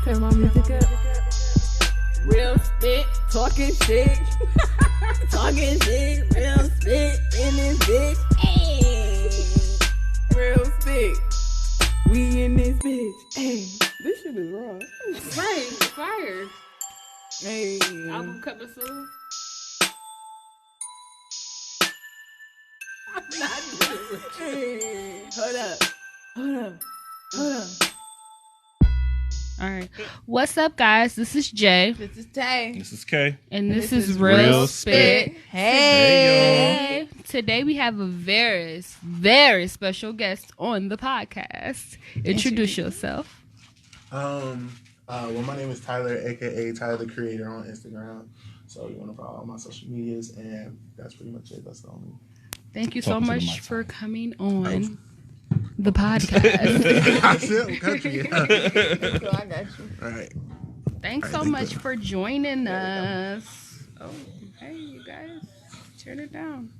Turn my music up. Real spit, talking shit. Talking shit, real spit in this bitch. Hey. Real spit. We in this bitch. Hey. This shit is raw. Right, fire. Hey. Album coming soon. I'm not doing it with you. Hey. Hold up. All right. What's up, guys? This is Jay. This is Tay. This is Kay. And this is Real Real Spit. Spit. Hey. Today we have a very, very special guest on the podcast. Introduce yourself. Well, my name is Tylur, aka Tyler the Creator on Instagram. So you want to follow all my social medias, and that's pretty much it. That's the only. Thank you so Talk to the much mic. for coming on the podcast. That's it. I'm country. So I got you. All right. Thanks so much for joining us. Oh, hey, you guys. Turn it down.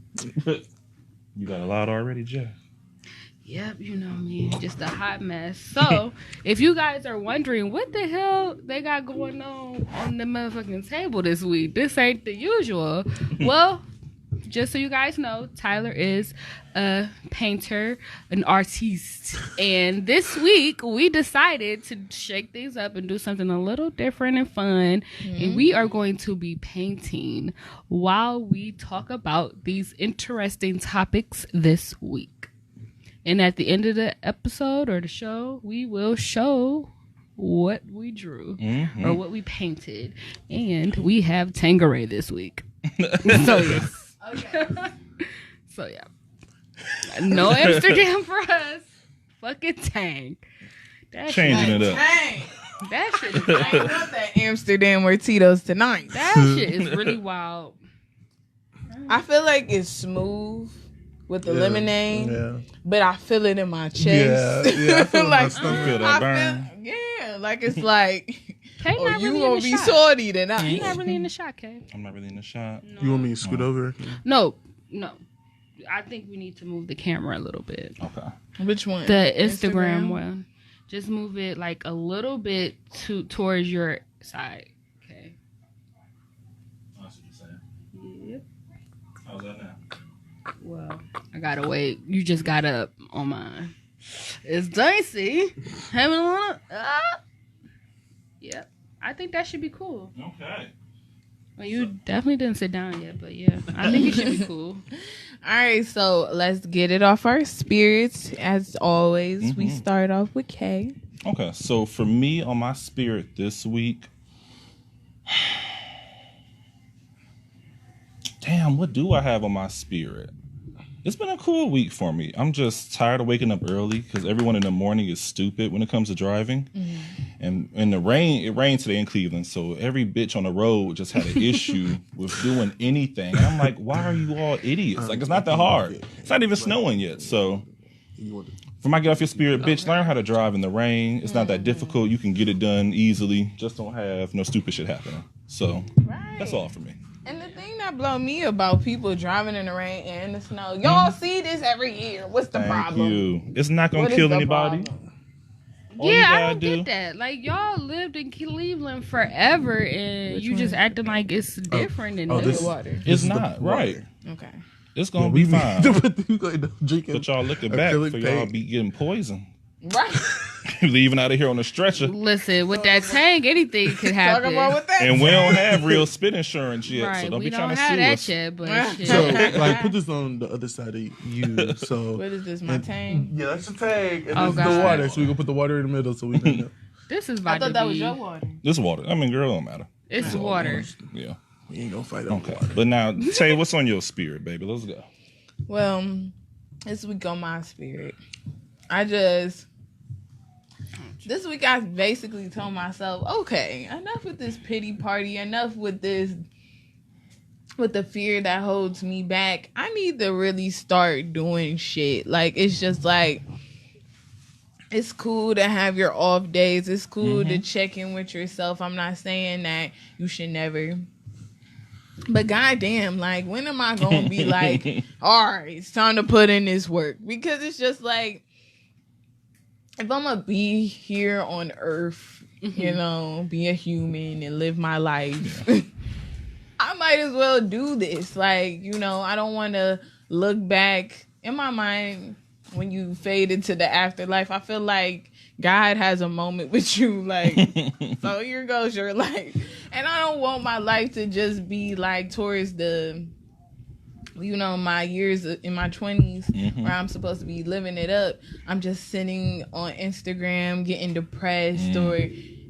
You got a lot already, Jay. Yep, you know me. Just a hot mess. So, if you guys are wondering what the hell they got going on the motherfucking table this week, this ain't the usual. Well, just so you guys know, Tylur is a painter, an artiste. And this week, we decided to shake things up and do something a little different and fun. Mm-hmm. And we are going to be painting while we talk about these interesting topics this week. And at the end of the episode or the show, we will show what we drew or what we painted. And we have Tangeray this week. So, yes. Okay. So, yeah. No Amsterdam for us. Fucking Tang. Changing it up. Dang. That shit is I wild. want that Amsterdam or Tito's tonight. That shit is really wild. I feel like it's smooth with the lemonade, Yeah. but I feel it in my chest. Yeah. I feel like, my stomach. Feel that burn. yeah, like it's like, Kay oh, not you really gonna in the be shot. salty tonight. You not really in the shot, Kay. I'm not really in the shot. You want me to scoot over? No. I think we need to move the camera a little bit. Okay. Which one? The Instagram one. Just move it like a little bit towards your side. Okay. That's what you're saying. Yep. How's that now? Well, I gotta wait. You just got up on mine. It's dicey. Having a little. Yep. I think that should be cool. Okay. Well, you definitely didn't sit down yet, but yeah, I think it should be cool. All right, so let's get it off our spirits. As always, we start off with Kay. Okay, so for me on my spirit this week, damn, what do I have on my spirit? It's been a cool week for me. I'm just tired of waking up early because everyone in the morning is stupid when it comes to driving. And in the rain, it rained today in Cleveland, so every bitch on the road just had an issue with doing anything. And I'm like, why are you all idiots? Like, it's not that hard. It's not even snowing yet. So for my get off your spirit, bitch, learn how to drive in the rain. It's not that difficult. You can get it done easily. Just don't have no stupid shit happening. So that's all for me. And the thing that blow me about people driving in the rain and in the snow, y'all see this every year. What's the Thank problem? you. It's not going What to is kill the anybody. problem? All you Yeah, I gotta don't get that. Like, y'all lived in Cleveland forever, and Which you one? just acting like it's different and oh, new. this- Water. It's is the not, water. right. Okay. It's going to be fine. Drinking. But y'all looking back for acrylic y'all paint. be getting poisoned. Right. Leaving out of here on a stretcher. Listen, with that Tang, anything could Talk happen. about what that. And we don't have real spit insurance yet, Right, so don't we be don't trying to have sue that us. yet, but shit. So, like, put this on the other side of you. So, What is this? My tang. yeah, that's the tag. And Oh, this is God. the water. So we can put the water in the middle, so we know. This is I about thought to that be. was your water. This water. I mean, girl, it don't matter. It's water. Yeah. We ain't gonna fight over Okay. water. But now, Tay, what's on your spirit, baby? Let's go. Well, this week on my spirit, this week I basically told myself, okay, enough with this pity party, enough with this, with the fear that holds me back. I need to really start doing shit. Like, it's just like, it's cool to have your off days. It's cool to check in with yourself. I'm not saying that you should never. But goddamn, like, when am I going to be like, all right, it's time to put in this work? Because it's just like, if I'm gonna be here on Earth, you know, be a human and live my life, I might as well do this. Like, you know, I don't want to look back in my mind when you fade into the afterlife. I feel like God has a moment with you, like, so here goes your life. And I don't want my life to just be like towards the, you know, my years in my 20s where I'm supposed to be living it up. I'm just sitting on Instagram getting depressed or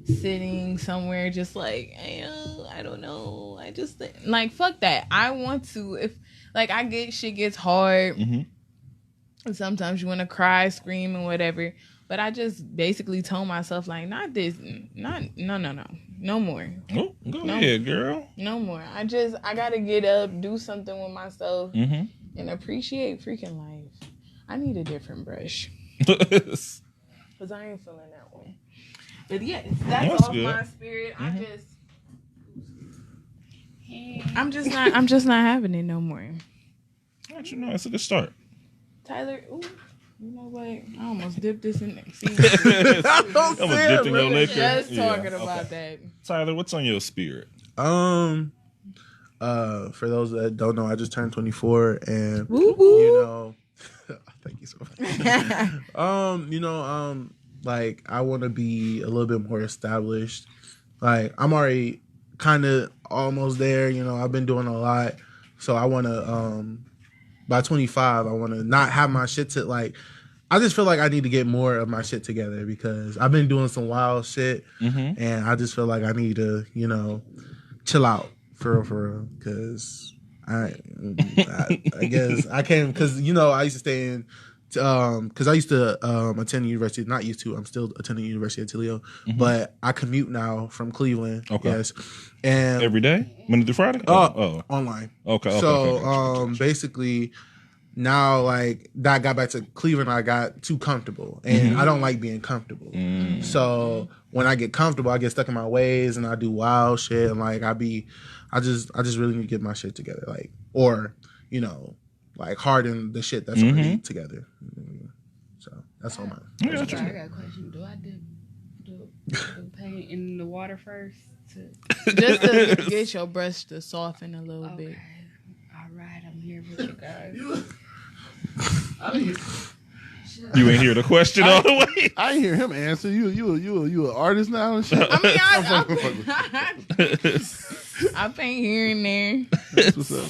sitting somewhere just like, I don't know. I just, like, fuck that. I want to, if, like, I get shit gets hard. And sometimes you want to cry, scream, and whatever. But I just basically told myself, like, not this, no more. Oh, go ahead, girl. No more. I gotta get up, do something with myself, and appreciate freaking life. I need a different brush. Because I ain't feeling that one. But yes, that's off good. My spirit. I'm just not having it no more. How'd you know? It's a good start. Tyler, ooh, you know what? I almost dipped this in there. I almost dipped in your liquor. Just talking about that. Tyler, what's on your spirit? For those that don't know, I just turned 24, and you know, thank you so much. You know, like, I want to be a little bit more established. Like, I'm already kind of almost there. You know, I've been doing a lot, so I want to. By 25, I want to not have my shit to, like, I just feel like I need to get more of my shit together because I've been doing some wild shit, and I just feel like I need to, you know, chill out for real, because I guess I can't, because, you know, I used to stay in, because I used to attend university, not used to, I'm still attending University of Tylur, but I commute now from Cleveland. Okay. Yes. And every day? Monday through Friday? Online. Okay. So basically now, like, that I got back to Cleveland, I got too comfortable, and I don't like being comfortable. So when I get comfortable, I get stuck in my ways and I do wild shit, and like I just really need to get my shit together, like, or, you know, like, harden the shit that's already together. So that's all mine. I got a question. Do I do paint in the water first? Just to get your brush to soften a little bit. All right, I'm here with you guys. You ain't hear the question all the way. I ain't hear him answer. You an artist now and shit? I mean, I paint here and there. That's what's up.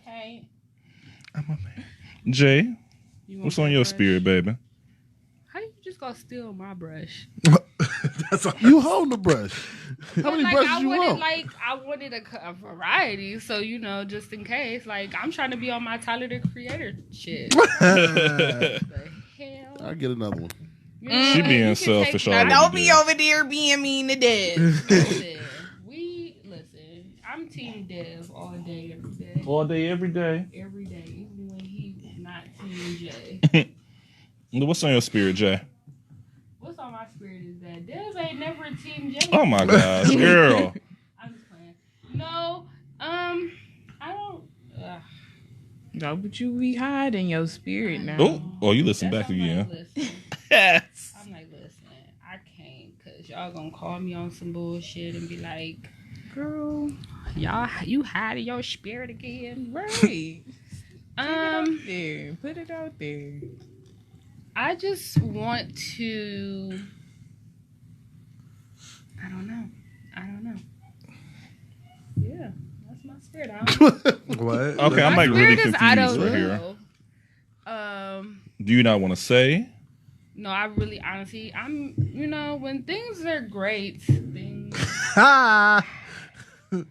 Paint. I'm a man. Jay, what's on your spirit, baby? How you just gonna steal my brush? You hold the brush. How many brushes you want? I wanted a variety, so, you know, just in case. Like, I'm trying to be on my Tyler the Creator shit. The hell? I'll get another one. She being selfish. Don't be over there being mean to Dev. Listen, I'm Team Dev all day, every day. All day, every day. Every day, even when he's not Team J. What's on your spirit, Jay? What's on my spirit is that Dev ain't never a Team J. Oh my gosh, girl. I'm just playing. No, I don't. No, but you be hiding your spirit now. Oh, you listen back again. Yes. I'm like, listen, I can't, because y'all gonna call me on some bullshit and be like, girl, you hiding your spirit again. Right. Put it out there. I just want to, I don't know. Yeah, that's my spirit. What? Okay, I'm like really confused I don't right know. Here. Do you not want to say? No, I really, honestly, I'm, you know, when things are great, things. That's the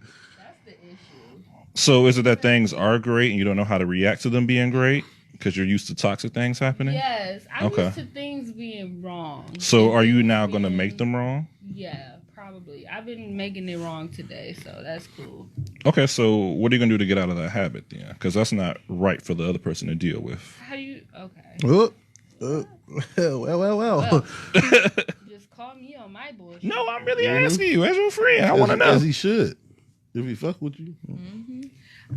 issue. So is it that things are great and you don't know how to react to them being great? Because you're used to toxic things happening? Yes. I'm used to things being wrong. So are you now going to make them wrong? Yeah, probably. I've been making it wrong today, so that's cool. Okay, so what are you going to do to get out of that habit then? Because that's not right for the other person to deal with. How do you... Okay. Well. Just call me on my bullshit. No, I'm really asking you as your friend. I want to know. As he should. If he fuck with you.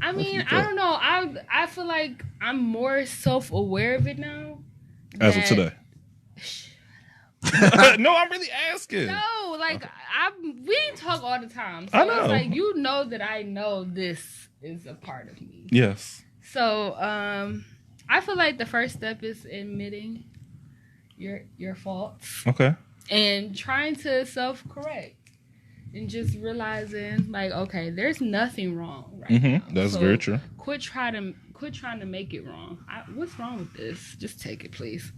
I mean, I don't know. I feel like I'm more self-aware of it now. As of today. No, I'm really asking. No, like we talk all the time. So I know. It's like you know that I know this is a part of me. Yes. So I feel like the first step is admitting your faults. Okay. And trying to self-correct. And just realizing, like, okay, there's nothing wrong right now. That's so very true. Quit trying to make it wrong. What's wrong with this? Just take it, please.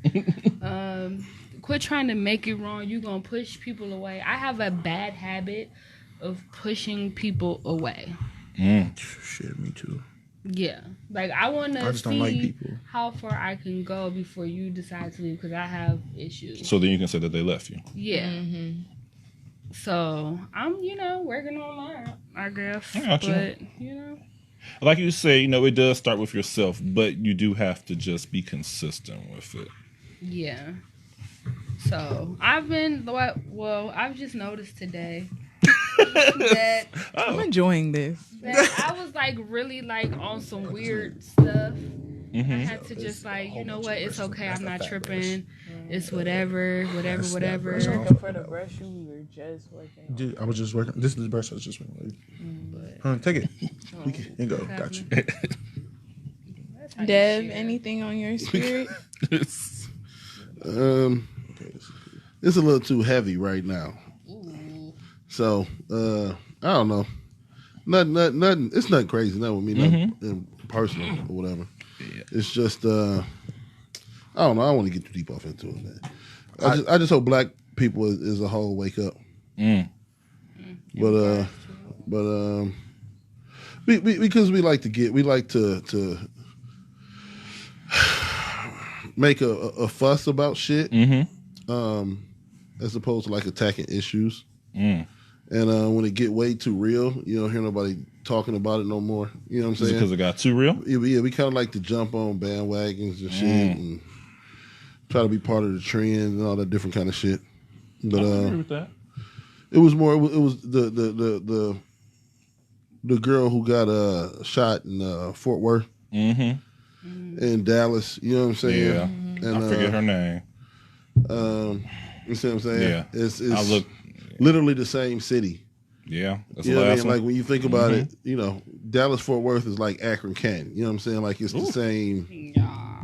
Quit trying to make it wrong. You're going to push people away. I have a bad habit of pushing people away. Shit, me too. Yeah. Like, I want to just don't like people. How far I can go before you decide to leave because I have issues. So then you can say that they left you. Yeah. Mm-hmm. So I'm, working on that, I guess. I got you. But, Like you say, it does start with yourself, but you do have to just be consistent with it. Yeah. So I've just noticed today that I'm enjoying this. I was like really like on some weird stuff. I had to just like, you know what? It's okay. I'm not tripping. It's whatever. For the brush you were just working. Dude, I was just working. This is the brush I was just working with. Take it. We can go. Got you. Dev, anything on your spirit? It's a little too heavy right now. So I don't know. Nothing. It's nothing crazy. Not with me. Nothing personal or whatever. Yeah. It's just I don't know. I don't want to get too deep off into it, man. I just hope black people as a whole wake up. But because we like to make a fuss about shit, as opposed to like attacking issues. And when it get way too real, you don't hear nobody talking about it no more. You know what I'm saying? Because it got too real? Yeah, we kind of like to jump on bandwagons and shit and try to be part of the trend and all that different kind of shit. But I agree with that. It was more. It was the girl who got shot in Fort Worth, in Dallas. You know what I'm saying? Yeah, and, I forget her name. You see what I'm saying? Yeah, it's literally the same city. Yeah, that's you know the what I last mean? one. Like when you think about it, Dallas Fort Worth is like Akron Canton. You know what I'm saying? Like it's the same.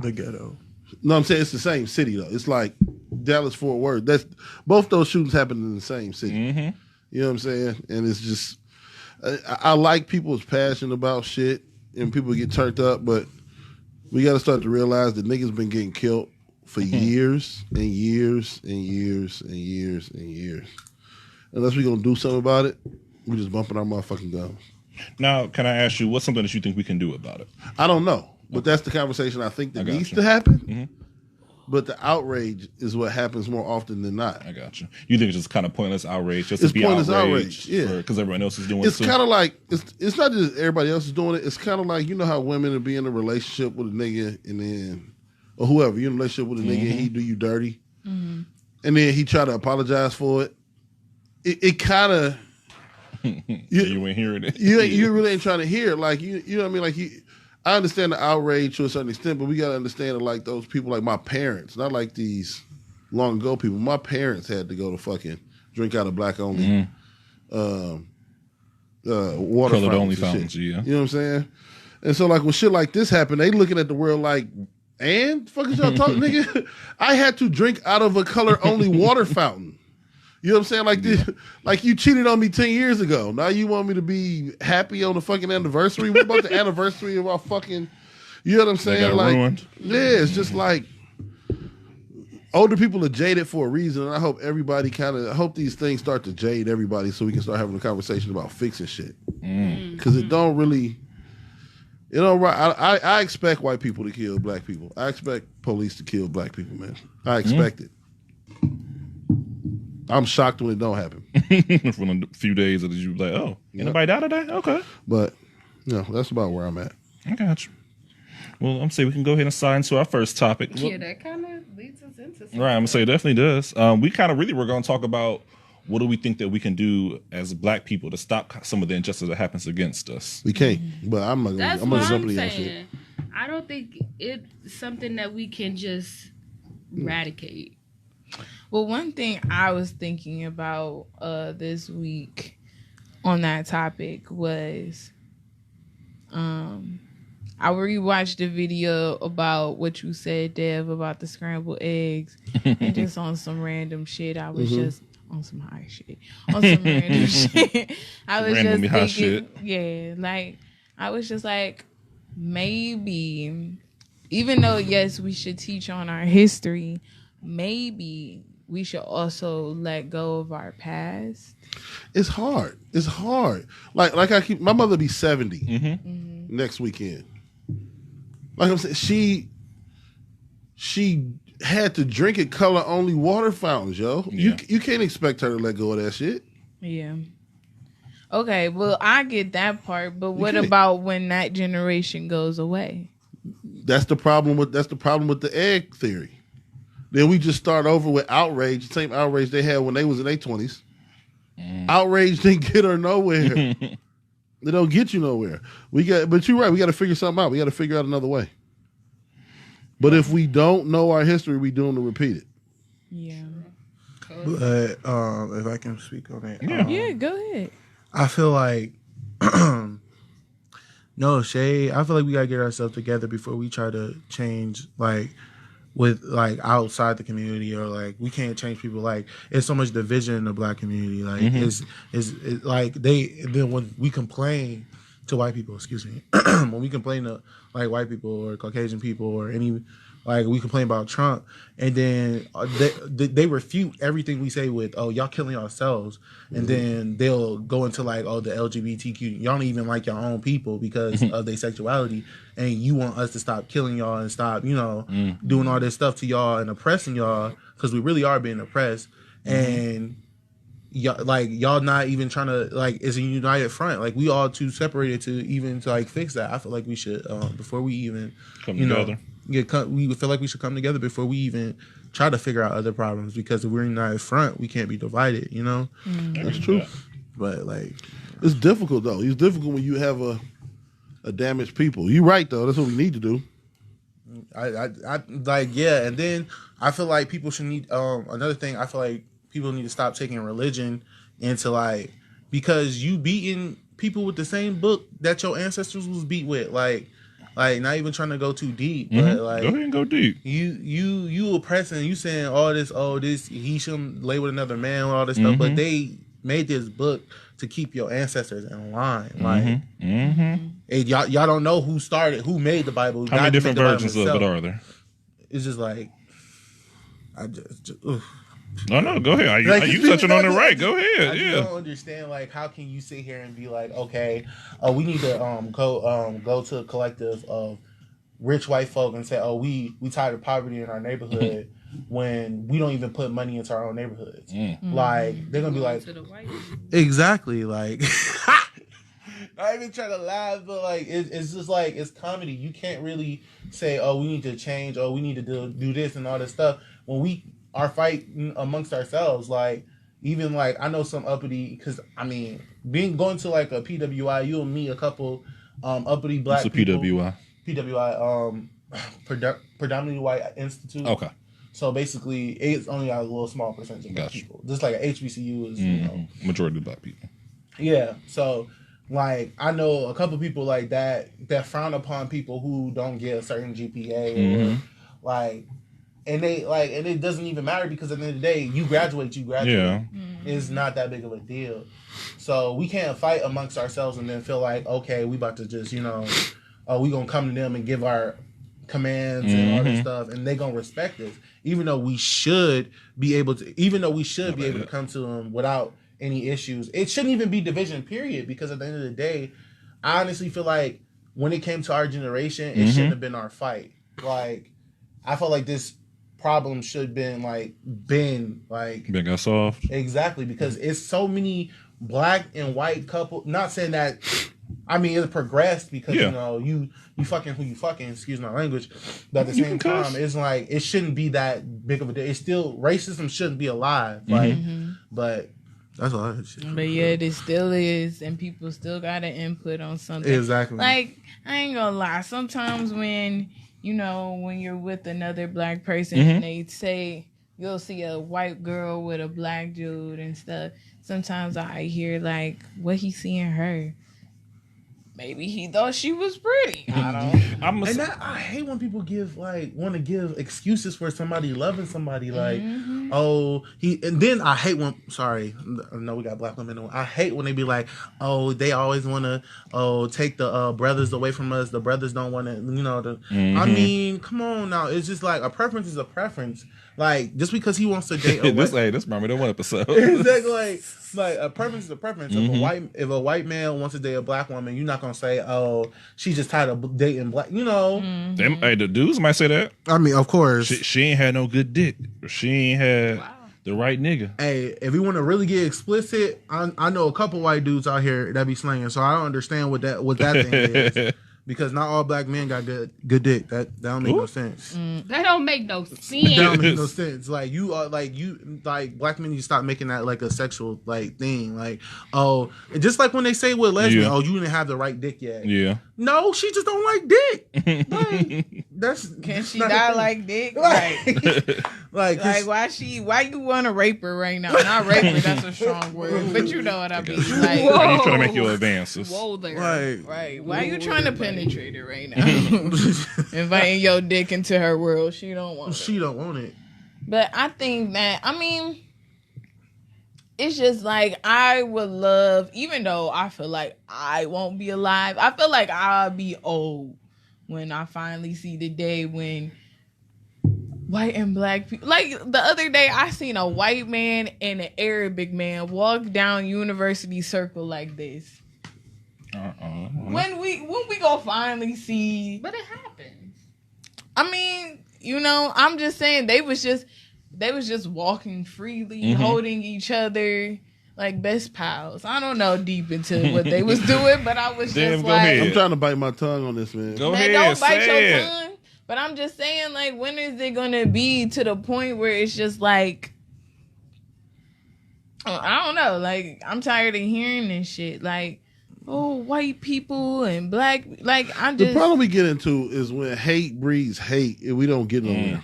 The ghetto. No, I'm saying it's the same city though. It's like Dallas Fort Worth. That's both those shootings happened in the same city. You know what I'm saying? And it's just I like people's passion about shit and people get turned up, but we got to start to realize that niggas been getting killed for years and years and years and years and years. Unless we're gonna do something about it, we're just bumping our motherfucking gums. Now, can I ask you what's something that you think we can do about it? I don't know, but that's the conversation I think that needs to happen. But the outrage is what happens more often than not. I got you. You think it's just kind of pointless outrage, just it's to be pointless outraged, yeah, because everyone else is doing it. It's kind of like it's not just everybody else is doing it. It's kind of like how women will be in a relationship with a nigga and then or whoever you're in a relationship with a nigga and he do you dirty, and then he try to apologize for it. It kind of you ain't hearing it. You really ain't trying to hear it. Like you know what I mean. Like I understand the outrage to a certain extent, but we gotta understand that like those people, like my parents, not like these long ago people. My parents had to go to fucking drink out of black only water Colored only fountains. Shit. Yeah, you know what I'm saying. And so like when shit like this happened, they looking at the world like, and fuck is y'all talking, nigga? I had to drink out of a color only water fountain. You know what I'm saying? Like you cheated on me 10 years ago. Now you want me to be happy on the fucking anniversary? What about the anniversary of our fucking? You know what I'm saying? They got like, ruined. Yeah, it's just like older people are jaded for a reason, and I hope everybody I hope these things start to jade everybody, so we can start having a conversation about fixing shit. Because it don't really. I expect white people to kill black people. I expect police to kill black people, man. I expect it. I'm shocked when it don't happen. For a few days, that you like, oh, anybody die today? Okay. But, that's about where I'm at. I got you. Well, I'm saying we can go ahead and slide into our first topic. Yeah, that kind of leads us into something. Right, I'm going to say it definitely does. We kind of we're going to talk about what do we think that we can do as black people to stop some of the injustice that happens against us. We can't, but I'm going to jump into that shit. I don't think it's something that we can just eradicate. Well, one thing I was thinking about this week on that topic was I rewatched the video about what you said, Dev, about the scrambled eggs, and just on some random shit. I was just on some high shit, on some random shit. I was Randomly high just thinking, yeah, like I was just like, maybe, even though yes, we should teach on our history, maybe we should also let go of our past. It's hard. It's hard. Like I keep. My mother be 70 next weekend. Like I'm saying, she had to drink at color only water fountains, yo. Yeah. You can't expect her to let go of that shit. Yeah. Okay, well, I get that part, but what can't. about when that generation goes away? That's the problem with the egg theory. Then we just start over with outrage, the same outrage they had when they was in their 20s. Outrage didn't get her nowhere. They don't get you nowhere. But you're right. We got to figure something out. We got to figure out another way. But if we don't know our history, we doomed to repeat it. Yeah. But if I can speak on it, Yeah, go ahead. I feel like no shade. I feel like we gotta get ourselves together before we try to change, like with like outside the community, or like we can't change people. Like it's so much division in the Black community. Like it's like then when we complain to white people, excuse me, when we complain to like white people or Caucasian people or any, like we complain about Trump, and then they refute everything we say with, oh, y'all killing yourselves, and then they'll go into like, oh, the LGBTQ, y'all don't even like your own people because of their sexuality, and you want us to stop killing y'all and stop, doing all this stuff to y'all and oppressing y'all, because we really are being oppressed, and y'all not even trying to, like, it's a united front. Like we all too separated to even to like fix that. I feel like we should before we even come together. We feel like we should come together before we even try to figure out other problems, because if we're in a united front, we can't be divided. That's true. But like, it's difficult though. It's difficult when you have a damaged people. You're right though. That's what we need to do. I like, yeah. And then I feel like people should need another thing. I feel like people need to stop taking religion into like, because you beating people with the same book that your ancestors was beat with, like not even trying to go too deep, but like, go ahead and go deep. You oppressing, you saying all this, he shouldn't lay with another man, all this stuff, but they made this book to keep your ancestors in line. Like, y'all don't know who made the Bible. How many different versions of it are there? It's just like, No, go ahead. You touching on it right. Go ahead. I don't understand, like, how can you sit here and be like, okay, we need to go to a collective of rich white folk and say, oh, we tired of poverty in our neighborhood when we don't even put money into our own neighborhoods. Like, they're gonna be like, exactly, like, not even trying to laugh, but like it's just like, it's comedy. You can't really say, oh, we need to change, oh, we need to do this and all this stuff when we are fighting amongst ourselves. Like, even like, I know some uppity, because I mean, going to like a PWI, you'll meet a couple uppity Black people. PWI, predominantly white institute. Okay. So basically, it's only a little small percentage of Black people. Just like an HBCU is, majority of Black people. Yeah. So, like, I know a couple people like that frown upon people who don't get a certain GPA, or like, and it doesn't even matter, because at the end of the day, you graduate. Yeah. It's not that big of a deal. So we can't fight amongst ourselves and then feel like, okay, we about to just, we gonna come to them and give our commands and all this stuff, and they gonna respect us, even though we should be able to come to them without any issues. It shouldn't even be division, period, because at the end of the day, I honestly feel like when it came to our generation, it shouldn't have been our fight. Like, I felt like this problem should been got solved. Exactly, because it's so many Black and white couple. Not saying that, I mean, it's progressed, because you fucking who you fucking, excuse my language, but at the same time, it's like, it shouldn't be that big of a deal. It's still, racism shouldn't be alive, like, but that's all. But yeah, it still is, and people still got an input on something. Exactly. Like, I ain't gonna lie, sometimes when you're with another Black person and they say you'll see a white girl with a black dude and stuff. Sometimes I hear like what he see in her. Maybe he thought she was pretty. I don't. I hate when people want to give excuses for somebody loving somebody. Like, oh, and then I hate when. Sorry, I know we got black women. I hate when they be like, oh, they always want to, take the brothers away from us. The brothers don't want to, I mean, come on now. It's just like a preference is a preference. Like, just because he wants to date a this remember that one episode. Exactly. Like a preference is a preference. If a white man wants to date a black woman, you're not gonna say, "Oh, she's just tired of dating black." Hey, the dudes might say that. I mean, of course, she ain't had no good dick. She ain't had the right nigga. Hey, if we want to really get explicit, I know a couple white dudes out here that be slanging. So I don't understand what that thing is. Because not all black men got good dick. That don't make no sense. That don't make no sense. That don't make no sense. Like you are like black men. You stop making that like a sexual like thing. Like just like when they say with lesbian, you didn't have the right dick yet. Yeah. No, she just don't like dick. Like, can she not like dick? Like why you want to rape her right now? Not rape her. That's a strong word, but you know what I mean. Like, why you trying to make your advances? Whoa there. Right. Why are you trying to penetrate her right now? Inviting your dick into her world. She don't want it. But I think that, it's just like I would love, even though I feel like I won't be alive, I feel like I'll be old when I finally see the day when white and black people, like the other day I seen a white man and an Arabic man walk down University Circle like this. When we gonna finally see? But it happens. I'm just saying they was just walking freely, holding each other like best pals. I don't know deep into what they was doing, but I was just like, ahead. I'm trying to bite my tongue on this, man. Go ahead, don't bite your tongue. But I'm just saying, like, when is it gonna be to the point where it's just like, I don't know, like I'm tired of hearing this shit, like, oh, white people and black, like the problem we get into is when hate breeds hate and we don't get nowhere.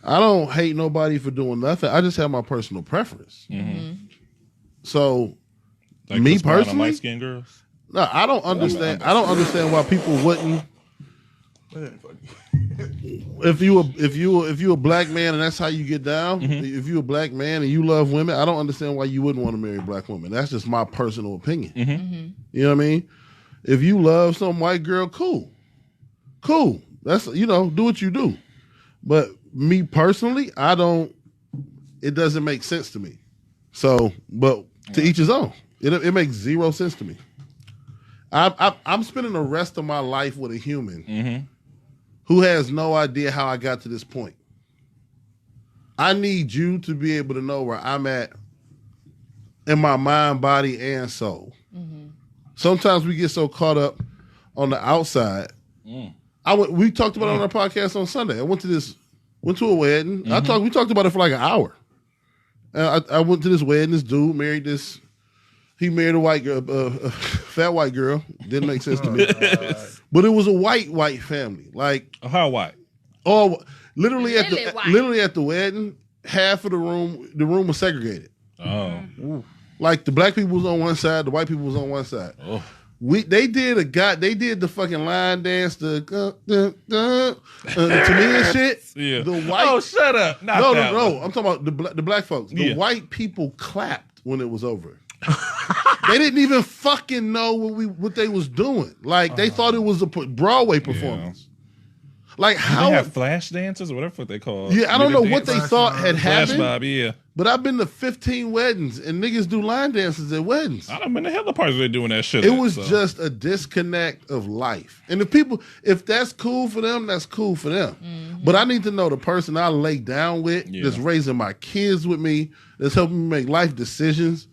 I don't hate nobody for doing nothing. I just have my personal preference. So, like me personally, light skinned girls. No, I don't understand. I don't understand why people wouldn't. If you a black man and that's how you get down, if you a black man and you love women, I don't understand why you wouldn't want to marry a black woman. That's just my personal opinion. You know what I mean? If you love some white girl, cool. That's do what you do. But me personally, I don't. It doesn't make sense to me. So, but to each his own. It makes zero sense to me. I'm spending the rest of my life with a human who has no idea how I got to this point. I need you to be able to know where I'm at in my mind, body, and soul. Sometimes we get so caught up on the outside. We talked about it on our podcast on Sunday. I went to a wedding. We talked about it for like an hour. I went to this wedding. This dude married this. He married a white girl, fat white girl. Didn't make sense to me. But it was a white family. Like how white? Oh, literally at the wedding, half of the room was segregated. Oh, like the black people was on one side, the white people was on one side. Oh. They did the fucking line dance, to me and shit. Yeah. The white. Oh, shut up! No. I'm talking about the black folks. The white people clapped when it was over. They didn't even fucking know what they was doing. Like they thought it was a Broadway performance. Like how they have flash dances or whatever they call. Yeah, I don't know what they thought had happened. Flash mob, yeah. But I've been to 15 weddings and niggas do line dances at weddings. I don't been to hell the parties they doing that shit. It was just a disconnect of life. And if that's cool for them, that's cool for them. But I need to know the person I lay down with, that's raising my kids with me, that's helping me make life decisions,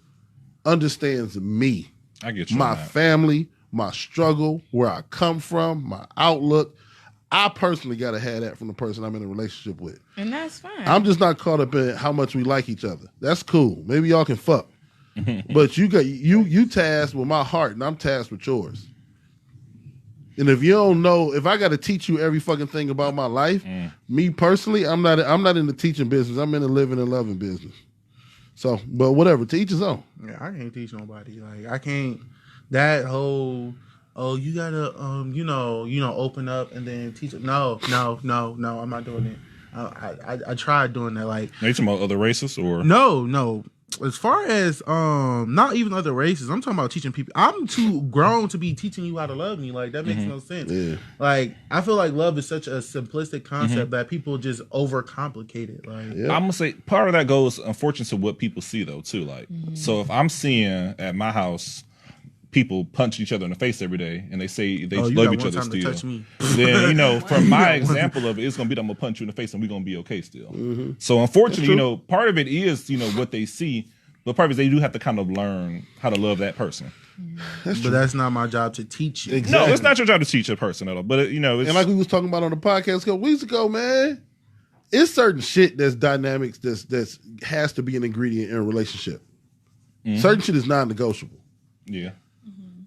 understands me. I get you. My family, my struggle, where I come from, my outlook. I personally got to have that from the person I'm in a relationship with. And that's fine. I'm just not caught up in how much we like each other. That's cool. Maybe y'all can fuck. But you tasked with my heart and I'm tasked with yours. And if you don't know, if I got to teach you every fucking thing about my life, me personally, I'm not in the teaching business. I'm in the living and loving business. So, but whatever, to each his own. Yeah, I can't teach nobody. Like I can't. That whole you gotta open up and then teach. No, I'm not doing it. I tried doing that. Like, are you talking about other races or no. As far as not even other races, I'm talking about teaching people. I'm too grown to be teaching you how to love me. Like that makes no sense. Yeah. Like I feel like love is such a simplistic concept that people just overcomplicate it. Like I'm gonna say part of that goes unfortunately to what people see though too. Like so if I'm seeing at my house people punch each other in the face every day and they say they love each other still, then from my example of it, it's gonna be that I'm gonna punch you in the face and we're gonna be okay still. So unfortunately, part of it is what they see, but part of it is they do have to kind of learn how to love that person. But that's not my job to teach you. Exactly. No, it's not your job to teach a person at all. But it's, and like we was talking about on the podcast a couple weeks ago, man, it's certain shit that's dynamics that's has to be an ingredient in a relationship. Certain shit is non-negotiable. Yeah.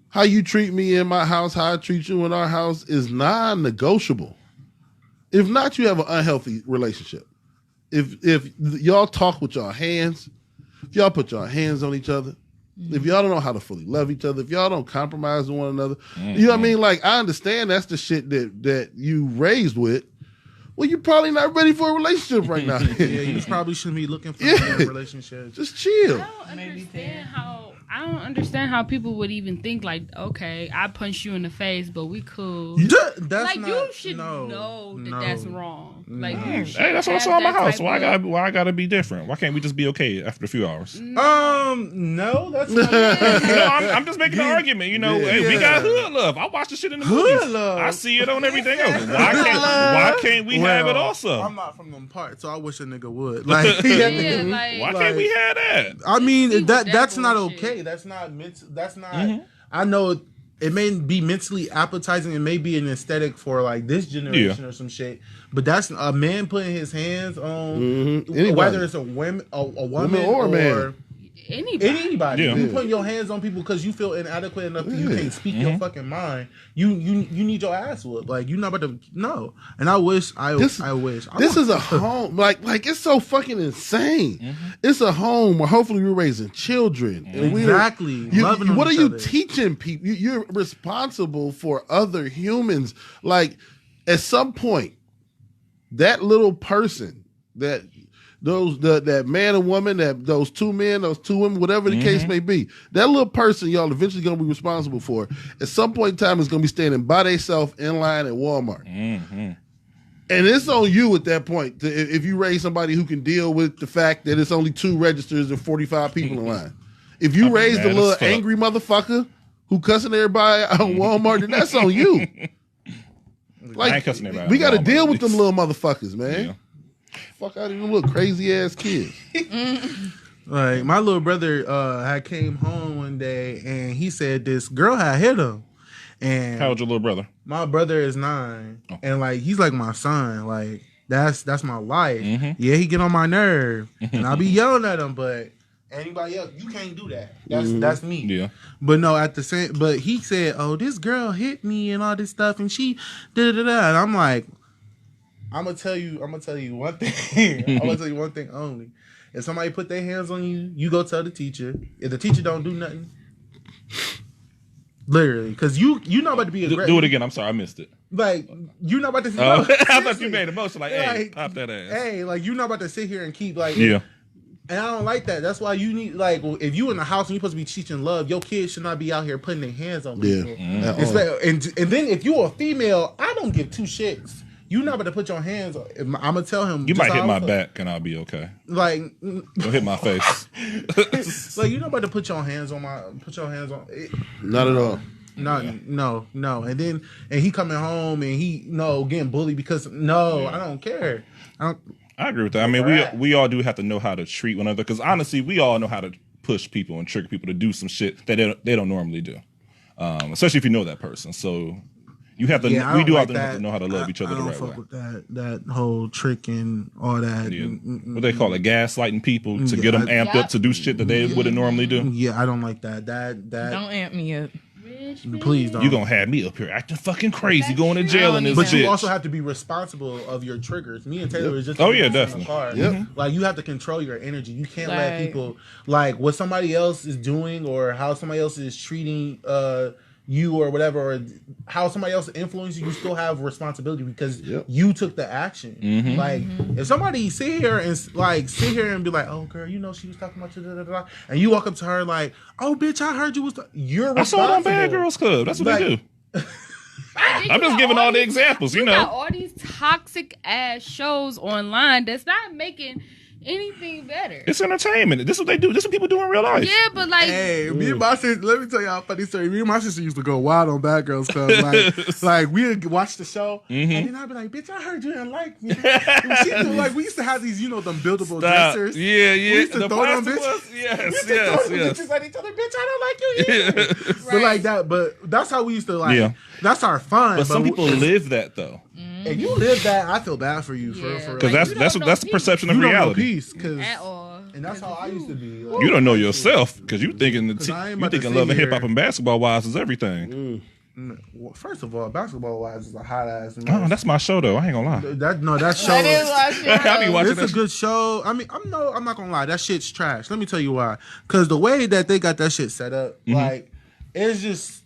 How you treat me in my house, how I treat you in our house is non-negotiable. If not, you have an unhealthy relationship. If y'all talk with y'all hands, if y'all put y'all hands on each other, if y'all don't know how to fully love each other, if y'all don't compromise with one another, you know what I mean? Like, I understand that's the shit that you raised with. Well, you're probably not ready for a relationship right now. Yeah, you probably shouldn't be looking for a relationship. Just chill. I don't understand how people would even think like, okay, I punched you in the face, but we cool. That's like not, you should know that that's wrong. Like, you should hey, that's what I saw in my house. Why of- I gotta be different? Why can't we just be okay after a few hours? No, that's not. I'm just making an argument. Hey, we got hood love. I watch the shit in the movies. love. I see it on everything else. Why can't we have it also? I'm not from them parts, so I wish a nigga would. Like, Why can't we have that? I mean, that's not bullshit. okay. That's not. I know it may be mentally appetizing. It may be an aesthetic for like this generation or some shit. But that's a man putting his hands on whether it's a woman or a man. Anybody. Yeah. You putting your hands on people because you feel inadequate enough that you can't speak your fucking mind. You need your ass whooped. Like, you're not about to no. And I wish This is a home. Like it's so fucking insane. It's a home where hopefully we're raising children. And exactly. Loving what are each you other. teaching people? You're responsible for other humans. Like, at some point, that little person that man and woman, those two men, those two women, whatever the case may be, that little person y'all eventually gonna be responsible for. At some point in time, is gonna be standing by themselves in line at Walmart, and it's on you at that point. If you raise somebody who can deal with the fact that it's only 2 registers and 45 people in line, if you raise the little angry motherfucker who cussing everybody out on Walmart, then that's on you. Like, I ain't cussing everybody we got to on Walmart, deal with at least. them little motherfuckers, man. Yeah. Fuck out of them little crazy ass kids. Like, my little brother had came home one day and he said this girl had hit him. And How old's your little brother? my brother is 9, and like he's like my son. Like that's my life. Yeah, he get on my nerve, and I be yelling at him. But anybody else, you can't do that. That's me. Yeah. But no, but he said, "Oh, this girl hit me and all this stuff, and she da da da." And I'm like, I'm gonna tell you one thing. I'm gonna tell you one thing only. If somebody put their hands on you, you go tell the teacher. If the teacher don't do nothing, literally, because you not about to be aggressive. Do it again. I'm sorry, I missed it. Like, you're not about to. Oh, No, I thought you made a motion like, hey, pop that ass. Hey, like, you're not about to sit here and keep like. Yeah. And I don't like that. That's why you need, like, if you in the house and you're supposed to be teaching love, your kids should not be out here putting their hands on people. Yeah. And then if you're a female, I don't give 2 shits. You're not about to put your hands on. I'm gonna tell him. You just might hit how my I feel. back and I'll be okay. Like, Don't hit my face. like, you're not about to put your hands on Not at all. No. And then he coming home and he getting bullied because I don't care. I agree with that. I mean, we all do have to know how to treat one another because honestly, we all know how to push people and trigger people to do some shit that they don't normally do, especially if you know that person. So you have to. Yeah, we do like have to know how to love each other the right way. With that whole trick and all that. Yeah. What they call it, gaslighting people to get them amped up to do shit that they wouldn't normally do. Yeah, I don't like that. That Don't amp me up. Please don't. You gonna have me up here acting fucking crazy, going to jail in this But bitch. you also have to be responsible of your triggers. Me and Taylor is just definitely. in the car. Yep. Like you have to control your energy. You can't let people like what somebody else is doing or how somebody else is treating you or whatever, or how somebody else influences you. You still have responsibility because you took the action. Like if somebody sit here and be like, "Oh girl, you know she was talking about you," and you walk up to her like, "Oh bitch, I heard you was." You're responsible. I saw it on Bad Girls Club. That's what they do. I'm just giving all the examples, you know. Got all these toxic ass shows online that's not making anything better. It's entertainment. This is what they do. This is what people do in real life. Yeah, but like, hey, me and my sister. Let me tell y'all a funny story. Me and my sister used to go wild on Bad Girls Club. Like we'd watch the show, and then I'd be like, "Bitch, I heard you didn't like me." We used to have these, them buildable dressers. Yeah. We used to the throw them plastic bitches. ones? Yes. Bitches at each other. Bitch, I don't like you either. But like that. But that's how we used to like. Yeah. That's our fun. But some people live that though. If you live that, I feel bad for you. For because that's the perception of you reality. at all. And that's how I used to be. You don't know yourself because you thinking love and hip hop and basketball wise is everything. Well, first of all, basketball wise is a hot ass. Oh, that's my show though. I ain't gonna lie. That show. That is my shit. I be watching. It's a good show. I mean, I'm not gonna lie. That shit's trash. Let me tell you why. Because the way that they got that shit set up, like, it's just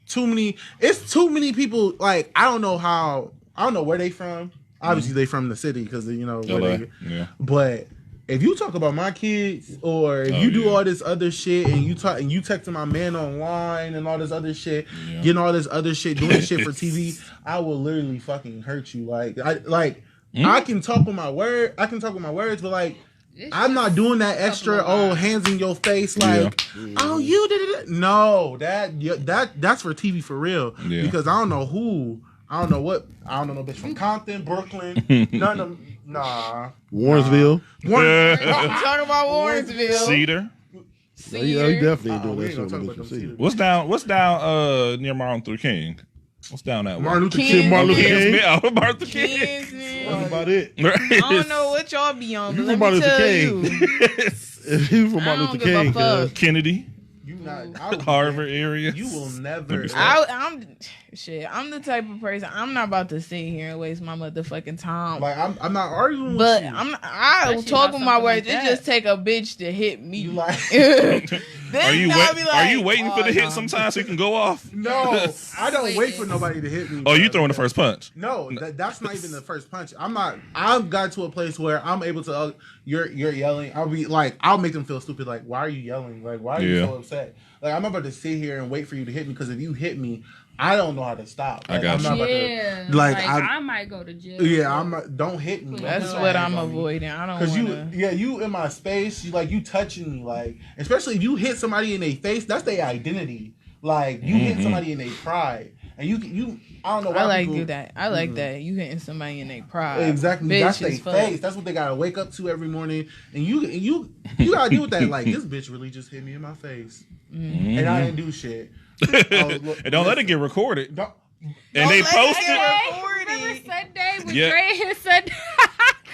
too many. It's too many people. Like, I don't know where they from. Obviously, they from the city because where yeah. But if you talk about my kids, or if you do all this other shit, and you texting my man online and all this other shit, getting all this other shit, doing shit for TV, I will literally fucking hurt you. I can talk with my word. I can talk with my words, but like. I'm not doing that extra hands in your face oh you did it. No, that's for TV for real. Yeah. Because I don't know no bitch from Compton, Brooklyn, none of them. Nah. Warrensville. I'm talking about Warrensville. Cedar. Yeah, you definitely ain't doing that shit. Cedar. What's down near Martin Luther King? What's down that way? Martin Luther King. Martin Luther King. That's about it. I don't know what y'all be on, but You let me tell you. If you from Martin Luther King, Kennedy. Harvard area. You will never. I'm the type of person. I'm not about to sit here and waste my motherfucking time. Like I'm not arguing. But with you. I talk with my words. It just take a bitch to hit me. You like? Are you waiting for the hit sometimes so you can go off? No, I don't wait for nobody to hit me. Oh, you throwing the first punch? No, that's not even the first punch. I'm not. I've got to a place where I'm able to. You're yelling. I'll be like, I'll make them feel stupid. Like, why are you yelling? Like, why are you so upset? Like, I'm not about to sit here and wait for you to hit me because if you hit me, I don't know how to stop. Like, I got I'm you. Not about to, I might go to jail. Yeah, I'm not. Don't hit me. That's what I'm avoiding. I don't want to. You in my space. You touching me. Like, especially if you hit somebody in their face. That's their identity. Like, you hit somebody in their pride. And you, I don't know why I like do that. I like that. You hitting somebody in their pride. Exactly. That's their face. That's what they gotta wake up to every morning. And you gotta deal with that. Like, this bitch really just hit me in my face, and I didn't do shit. And don't let it get recorded. Don't they post it. Remember Sunday when Dre hit Sunday?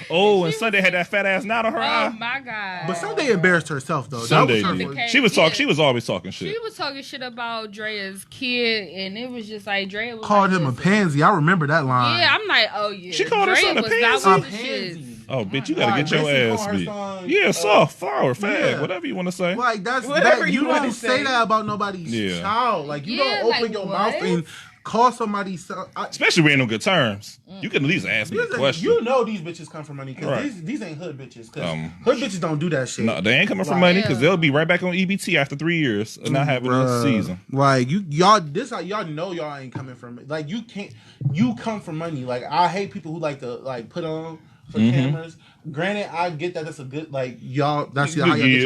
Oh, and Sunday had that fat ass knot on her eye. Oh my god! But Sunday embarrassed herself though. Sunday, she was talking. She was always talking shit. She was talking shit about Drea's kid, and it was just like Drea was called him a pansy. I remember that line. Yeah, I'm like, oh yeah. She called her son a pansy. Oh, bitch, you gotta get your ass beat. Yeah, soft, flower, fag, whatever you want to say. Like that's whatever you don't say that about nobody's child. Like you don't open your mouth and call somebody, especially when ain't no good terms. You can at least ask me a question. You know these bitches come from money because these ain't hood bitches. Because hood bitches don't do that shit. No, they ain't coming from money because they'll be right back on EBT after 3 years and not having a season. Like y'all know y'all ain't coming from like you can't. You come from money. Like I hate people who like to like put on for cameras. Granted, I get that that's a good like y'all. That's how y'all get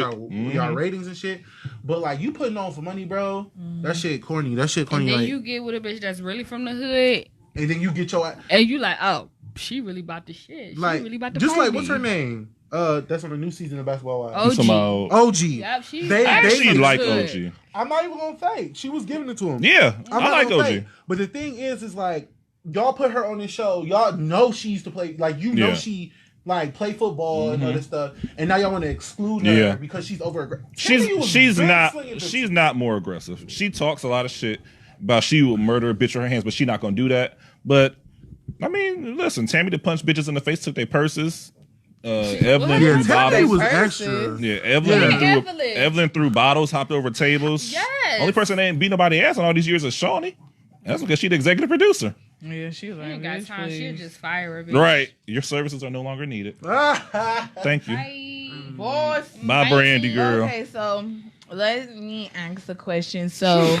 y'all ratings and shit. But like you putting on for money, bro. That shit corny. That shit corny. And then like, you get with a bitch that's really from the hood, and then you get your and you like, oh, she really about the shit. She like really about the just party. Like what's her name? That's on the new season of Basketball Wives. OG. Yep, I actually like OG. I'm not even gonna fake. She was giving it to him. Yeah, I like OG. Fake. But the thing is like y'all put her on this show. Y'all know she used to play. Like know she. Like play football and all this stuff, and now y'all want to exclude her because she's over. She's not more aggressive. She talks a lot of shit, about she will murder a bitch with her hands, but she not gonna do that. But I mean, listen, Tammy that punched bitches in the face, took their purses. Evelyn Yeah, threw Tammy bottles. was Versus- extra. Yeah, Evelyn Evelyn. Evelyn threw bottles, hopped over tables. Yes. Only person that ain't beat nobody ass in all these years is Shawnee. That's because she the executive producer. Yeah, she was She like, ain't got bitch, time. She'll please. just fire a bitch. Right. Your services are no longer needed. Thank you. Bye. Boss. Bye, Brandy girl. Okay, so let me ask a question. So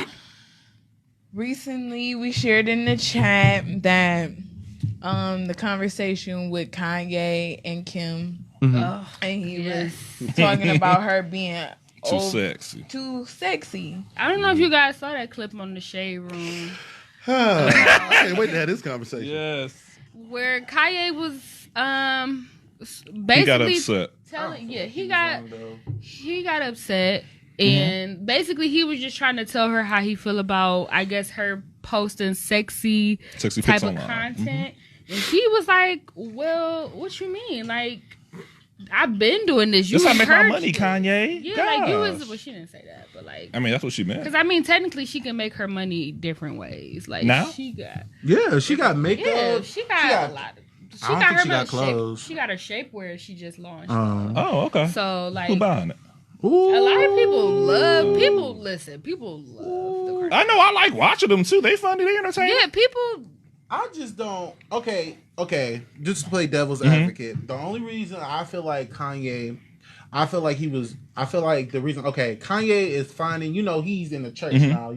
recently we shared in the chat that the conversation with Kanye and Kim, and he was talking about her being Too sexy. too sexy. I don't know if you guys saw that clip on the Shade Room I can't wait to have this conversation. Yes. where Kanye was basically He got upset. telling he got upset and basically he was just trying to tell her how he feel about, I guess, her posting sexy Sexy type pics of online. content. And she was like, well, what you mean? Like, I've been doing this. You That's how I make my encouraged money, it. Kanye. Yeah, like you was. Gosh. Well, she didn't say that, but like, I mean, that's what she meant. because I mean, technically, she can make her money different ways. Like Now? she got, Yeah, she got makeup. yeah, she got a lot. She I don't got think her she got shape. clothes. She got her shapewear. She just launched. Oh, okay. So like, Who buying it? a lot of people love. People listen. People love the. I know. I like watching them too. They funny. They entertaining. Yeah, people. I just don't. Okay. Just to play devil's advocate, the only reason I feel like Kanye, I feel like the reason. Okay, Kanye is finding. He's in the church now.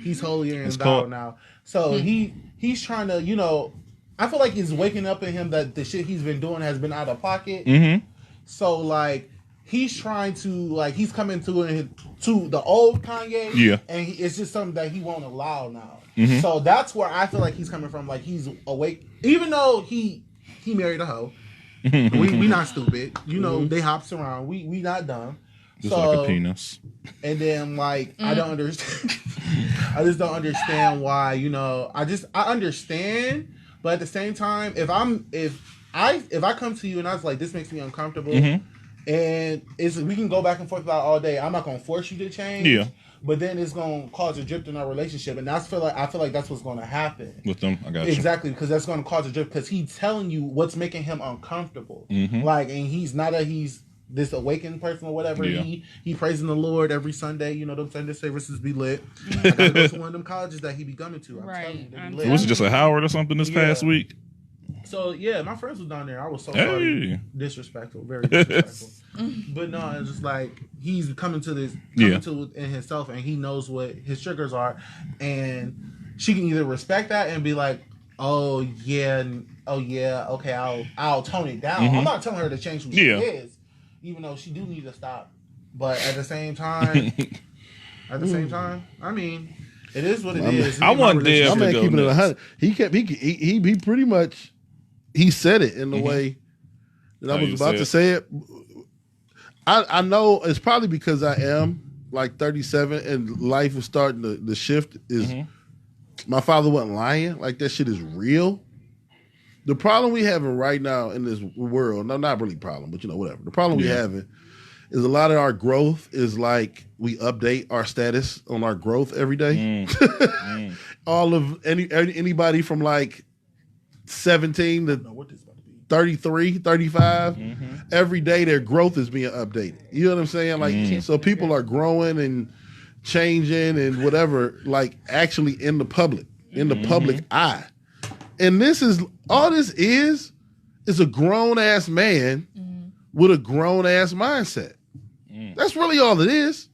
He's holier and thou now. So he's trying to. I feel like he's waking up in him that the shit he's been doing has been out of pocket. Mm-hmm. So like he's trying to he's coming to the old Kanye. Yeah. And it's just something that he won't allow now. Mm-hmm. So that's where I feel like he's coming from. Like he's awake, even though he married a hoe. we not stupid. They hops around. We not dumb. Just like a penis. And then I don't understand. I just don't understand why. I understand, but at the same time, if I come to you and I was like, this makes me uncomfortable, and we can go back and forth about it all day. I'm not gonna force you to change. Yeah. But then it's gonna cause a drift in our relationship, and I feel like that's what's gonna happen With them, I got you. exactly, because that's gonna cause a drift because he's telling you what's making him uncomfortable. Mhm. And he's this awakened person or whatever. Yeah. He praising the Lord every Sunday. Them Sunday services be lit. I gotta go to one of them colleges that he be coming to. I'm telling you, they be lit. Was it just a Howard or something this past week? So yeah, my friends was down there. I was so Hey. sorry. Disrespectful, very disrespectful. But no, it's just like he's coming to in himself, and he knows what his triggers are, and she can either respect that and be like, oh yeah, okay, I'll tone it down. I'm not telling her to change who she is, even though she do need to stop. But at the same time, I mean, it is what it is. I want Deb My to man go keeping it next. 100. He pretty much said it in the way that I How was you about say to it. say it. I know it's probably because I am like 37 and life is starting to shift. My father wasn't lying. Like that shit is real. The problem we having right now in this world, no, not really problem, but whatever. The problem we having is a lot of our growth is like we update our status on our growth every day. All of anybody from like 17 to 33, 35, every day their growth is being updated. You know what I'm saying? Like, so people are growing and changing and whatever, like actually in the public eye. And all this is a grown ass man with a grown ass mindset. That's really all it is.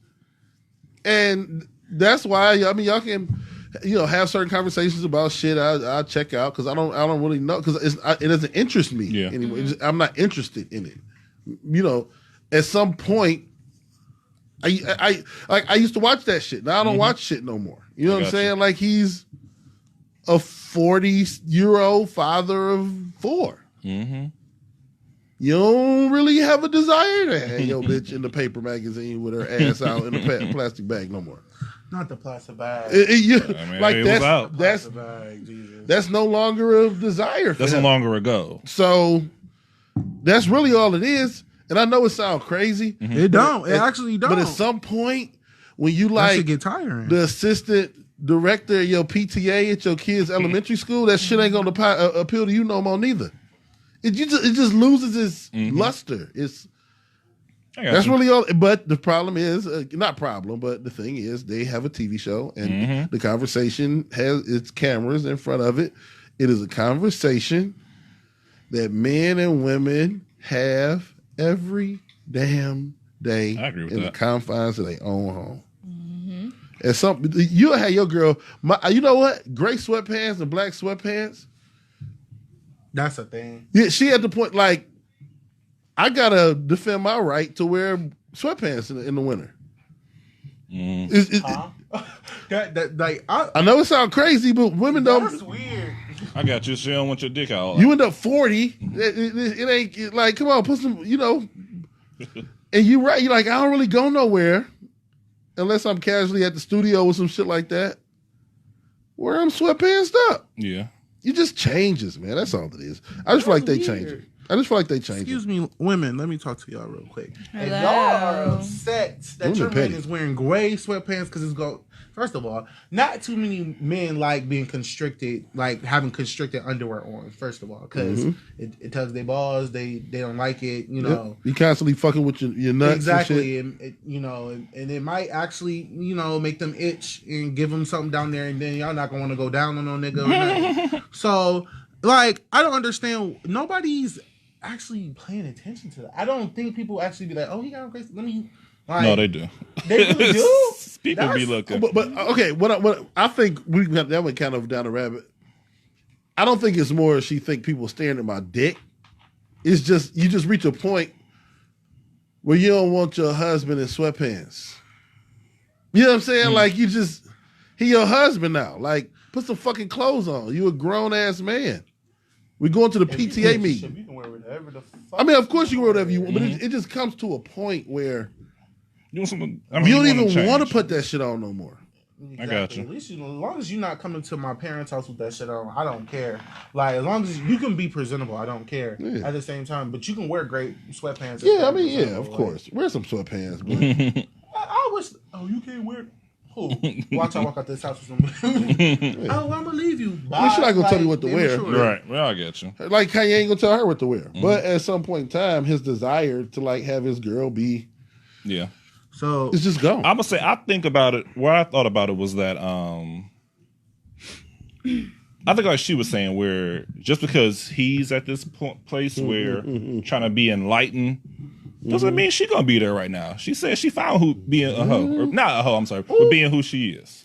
And that's why, y'all can, have certain conversations about shit I check out because I don't really know because it doesn't interest me anymore. I'm not interested in it. At some point, I used to watch that shit. Now I don't watch shit no more. You know what I'm saying? Like he's a 40-year-old father of 4. You don't really have a desire to have your bitch in the paper magazine with her ass out in a plastic bag no more. Not the plastic bag. That's no longer a desire for That's him. no longer a goal. So that's really all it is. And I know it sounds crazy. It don't. It actually don't. But at some point, when you that like should get tiring. the assistant director of your PTA at your kids' elementary school, that shit ain't gonna appeal to you no more neither. It just loses its luster. That's really all. But the problem is, not problem, but the thing is, they have a TV show, and the conversation has its cameras in front of it. It is a conversation that men and women have every damn day in the confines of their own home. And you'll have your girl, you know what? Gray sweatpants and black sweatpants. That's a thing. Yeah, she at the point, like, I gotta defend my right to wear sweatpants in the winter. I know it sounds crazy, but women don't. That's weird. I got you. She don't want your dick out. You end up 40. It ain't like, come on, put some, And you right. You're like, I don't really go nowhere unless I'm casually at the studio with some shit like that. Wear them sweatpants up. Yeah. You just changes, man. That's all it is. I just feel like they change it. Excuse me, women. Let me talk to y'all real quick. Hello. If y'all are upset that your man is wearing gray sweatpants because it's go. First of all, not too many men like being constricted, like having constricted underwear on. First of all, because it tugs their balls. They don't like it. You constantly fucking with your nuts. Exactly, and it might actually make them itch and give them something down there, and then y'all not gonna want to go down on no nigga. Or nothing. So, like, I don't understand. Nobody's actually paying attention to that. I don't think people actually be like, "Oh, he got a great." Let me. Like, no, they do. They really do. People be looking. But okay, what I think that went kind of down the rabbit. I don't think it's more she think people staring at my dick. It's just you just reach a point where you don't want your husband in sweatpants. You know what I'm saying? Like he your husband now. Like put some fucking clothes on. You a grown ass man. We going to the PTA meeting. You can wear whatever the fuck. I mean, of course you can wear whatever you want, but it just comes to a point where you don't even want to put that shit on no more. Exactly. I got you. At least as long as you're not coming to my parents' house with that shit on, I don't care. Like as long as you can be presentable, I don't care. Yeah. At the same time, but you can wear great sweatpants. Yeah, I mean, yeah, of course. Wear some sweatpants. But I wish. Oh, you can't wear. Who? Watch I walk out this house with somebody. Oh, I'm gonna leave you. Bye. She's not gonna tell you what to wear. Right. Well, I get you. Like Kanye ain't gonna tell her what to wear. But at some point in time, his desire to like have his girl be. Yeah. So it's just gone. I'm gonna say I think about it. What I thought about it was that I think like she was saying where just because he's at this place where trying to be enlightened doesn't mean she gonna be there right now. She said she found who being a hoe or not a hoe. I'm sorry, but being who she is.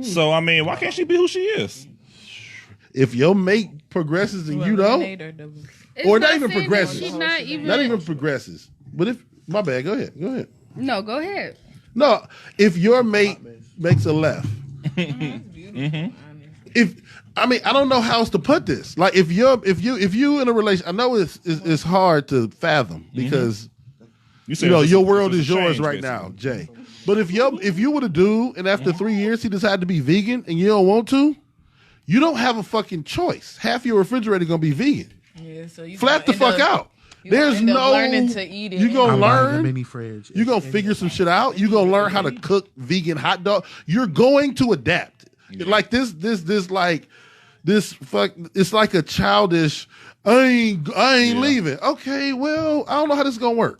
So I mean, why can't she be who she is? If your mate progresses and you don't, or not even progresses, not even progresses. But if my bad, go ahead. No, go ahead. No, if your mate makes a left, if I mean I don't know how else to put this. Like if you in a relation, I know it's hard to fathom because your world is yours right now, Jay. But if you were to do and after 3 years he decided to be vegan and you don't want to, you don't have a fucking choice. Half your refrigerator gonna be vegan. Yeah, so you flat the fuck out. There's no learning to eat it. You gonna learn. Mini fridge. You gonna figure some shit out. You gonna learn how to cook vegan hot dog. You're going to adapt. Like this fuck. It's like a childish. I ain't leaving. Okay, well I don't know how this is gonna work.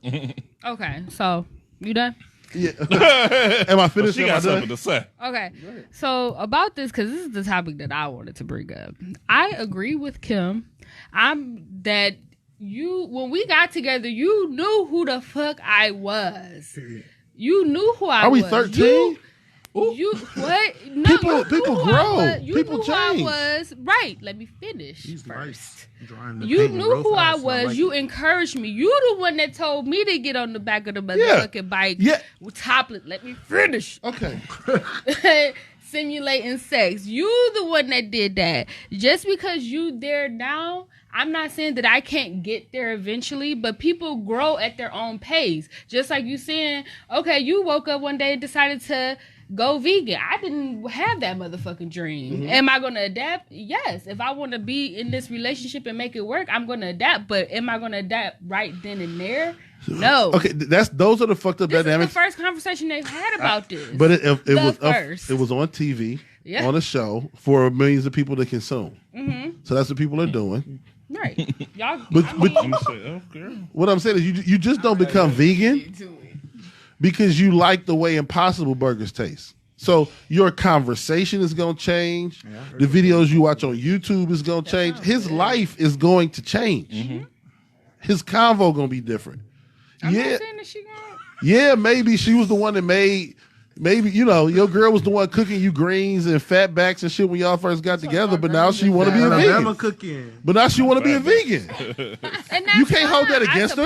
Okay, so you done? Yeah. Am I finished? She got something to say. Okay, so about this because this is the topic that I wanted to bring up. I agree with Kim. When we got together, you knew who the fuck I was. You knew who I was. Are we 13? You what? No, people grow. People knew change. Who I was. Right. Let me finish first. Nice. You knew who I was. Like you encouraged me. You the one that told me to get on the back of the motherfucking bike. Yeah. Topless. Let me finish. Okay. Simulating sex. You the one that did that. Just because you there now, I'm not saying that I can't get there eventually, but people grow at their own pace. Just like you saying, okay, you woke up one day and decided to go vegan. I didn't have that motherfucking dream. Am I going to adapt? Yes. If I want to be in this relationship and make it work, I'm going to adapt. But am I going to adapt right then and there? No. Okay, those are the fucked up this dynamics. Is the first conversation they've had about this. But it was on TV. Yeah. on a show for millions of people to consume. Mm-hmm. So that's what people are doing. Right. Y'all. But- I but- mean, I'm gonna say, oh girl. What I'm saying is you just don't become vegan because you like the way Impossible Burgers taste. So your conversation is going to change. The videos you watch on YouTube is going to change. His life is going to change. Mm-hmm. His convo going to be different. I'm Yeah, not saying that she gonna. yeah. Maybe she was the one that made. Maybe your girl was the one cooking you greens and fatbacks and shit when y'all first got together. But now she want to be a Alabama vegan. cooking. But now she want to be a vegan. And that's You can't hold that fine. against her.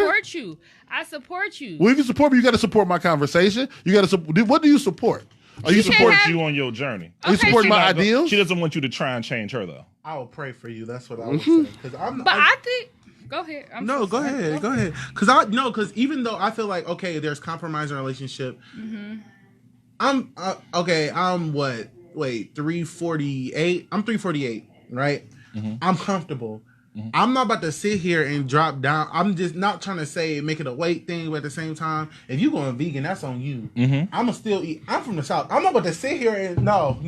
I support you. Well, if you support me, you got to support my conversation. You got to. What do you support? Are you She support? can't have- You on your journey. Are you Okay, supporting she my Not go- ideals? She doesn't want you to try and change her though. I will pray for you. That's what I would say. Because I'm. But I think. Go ahead. I'm No, so go sorry. ahead. Go ahead. Because even though I feel like okay, there's compromise in a relationship. I'm okay. I'm what? Wait, 348. I'm 348. Right. I'm comfortable. I'm not about to sit here and drop down. I'm just not trying to say make it a weight thing, but at the same time, if you going vegan, that's on you. I'ma still eat. I'm from the South. I'm not about to sit here and no.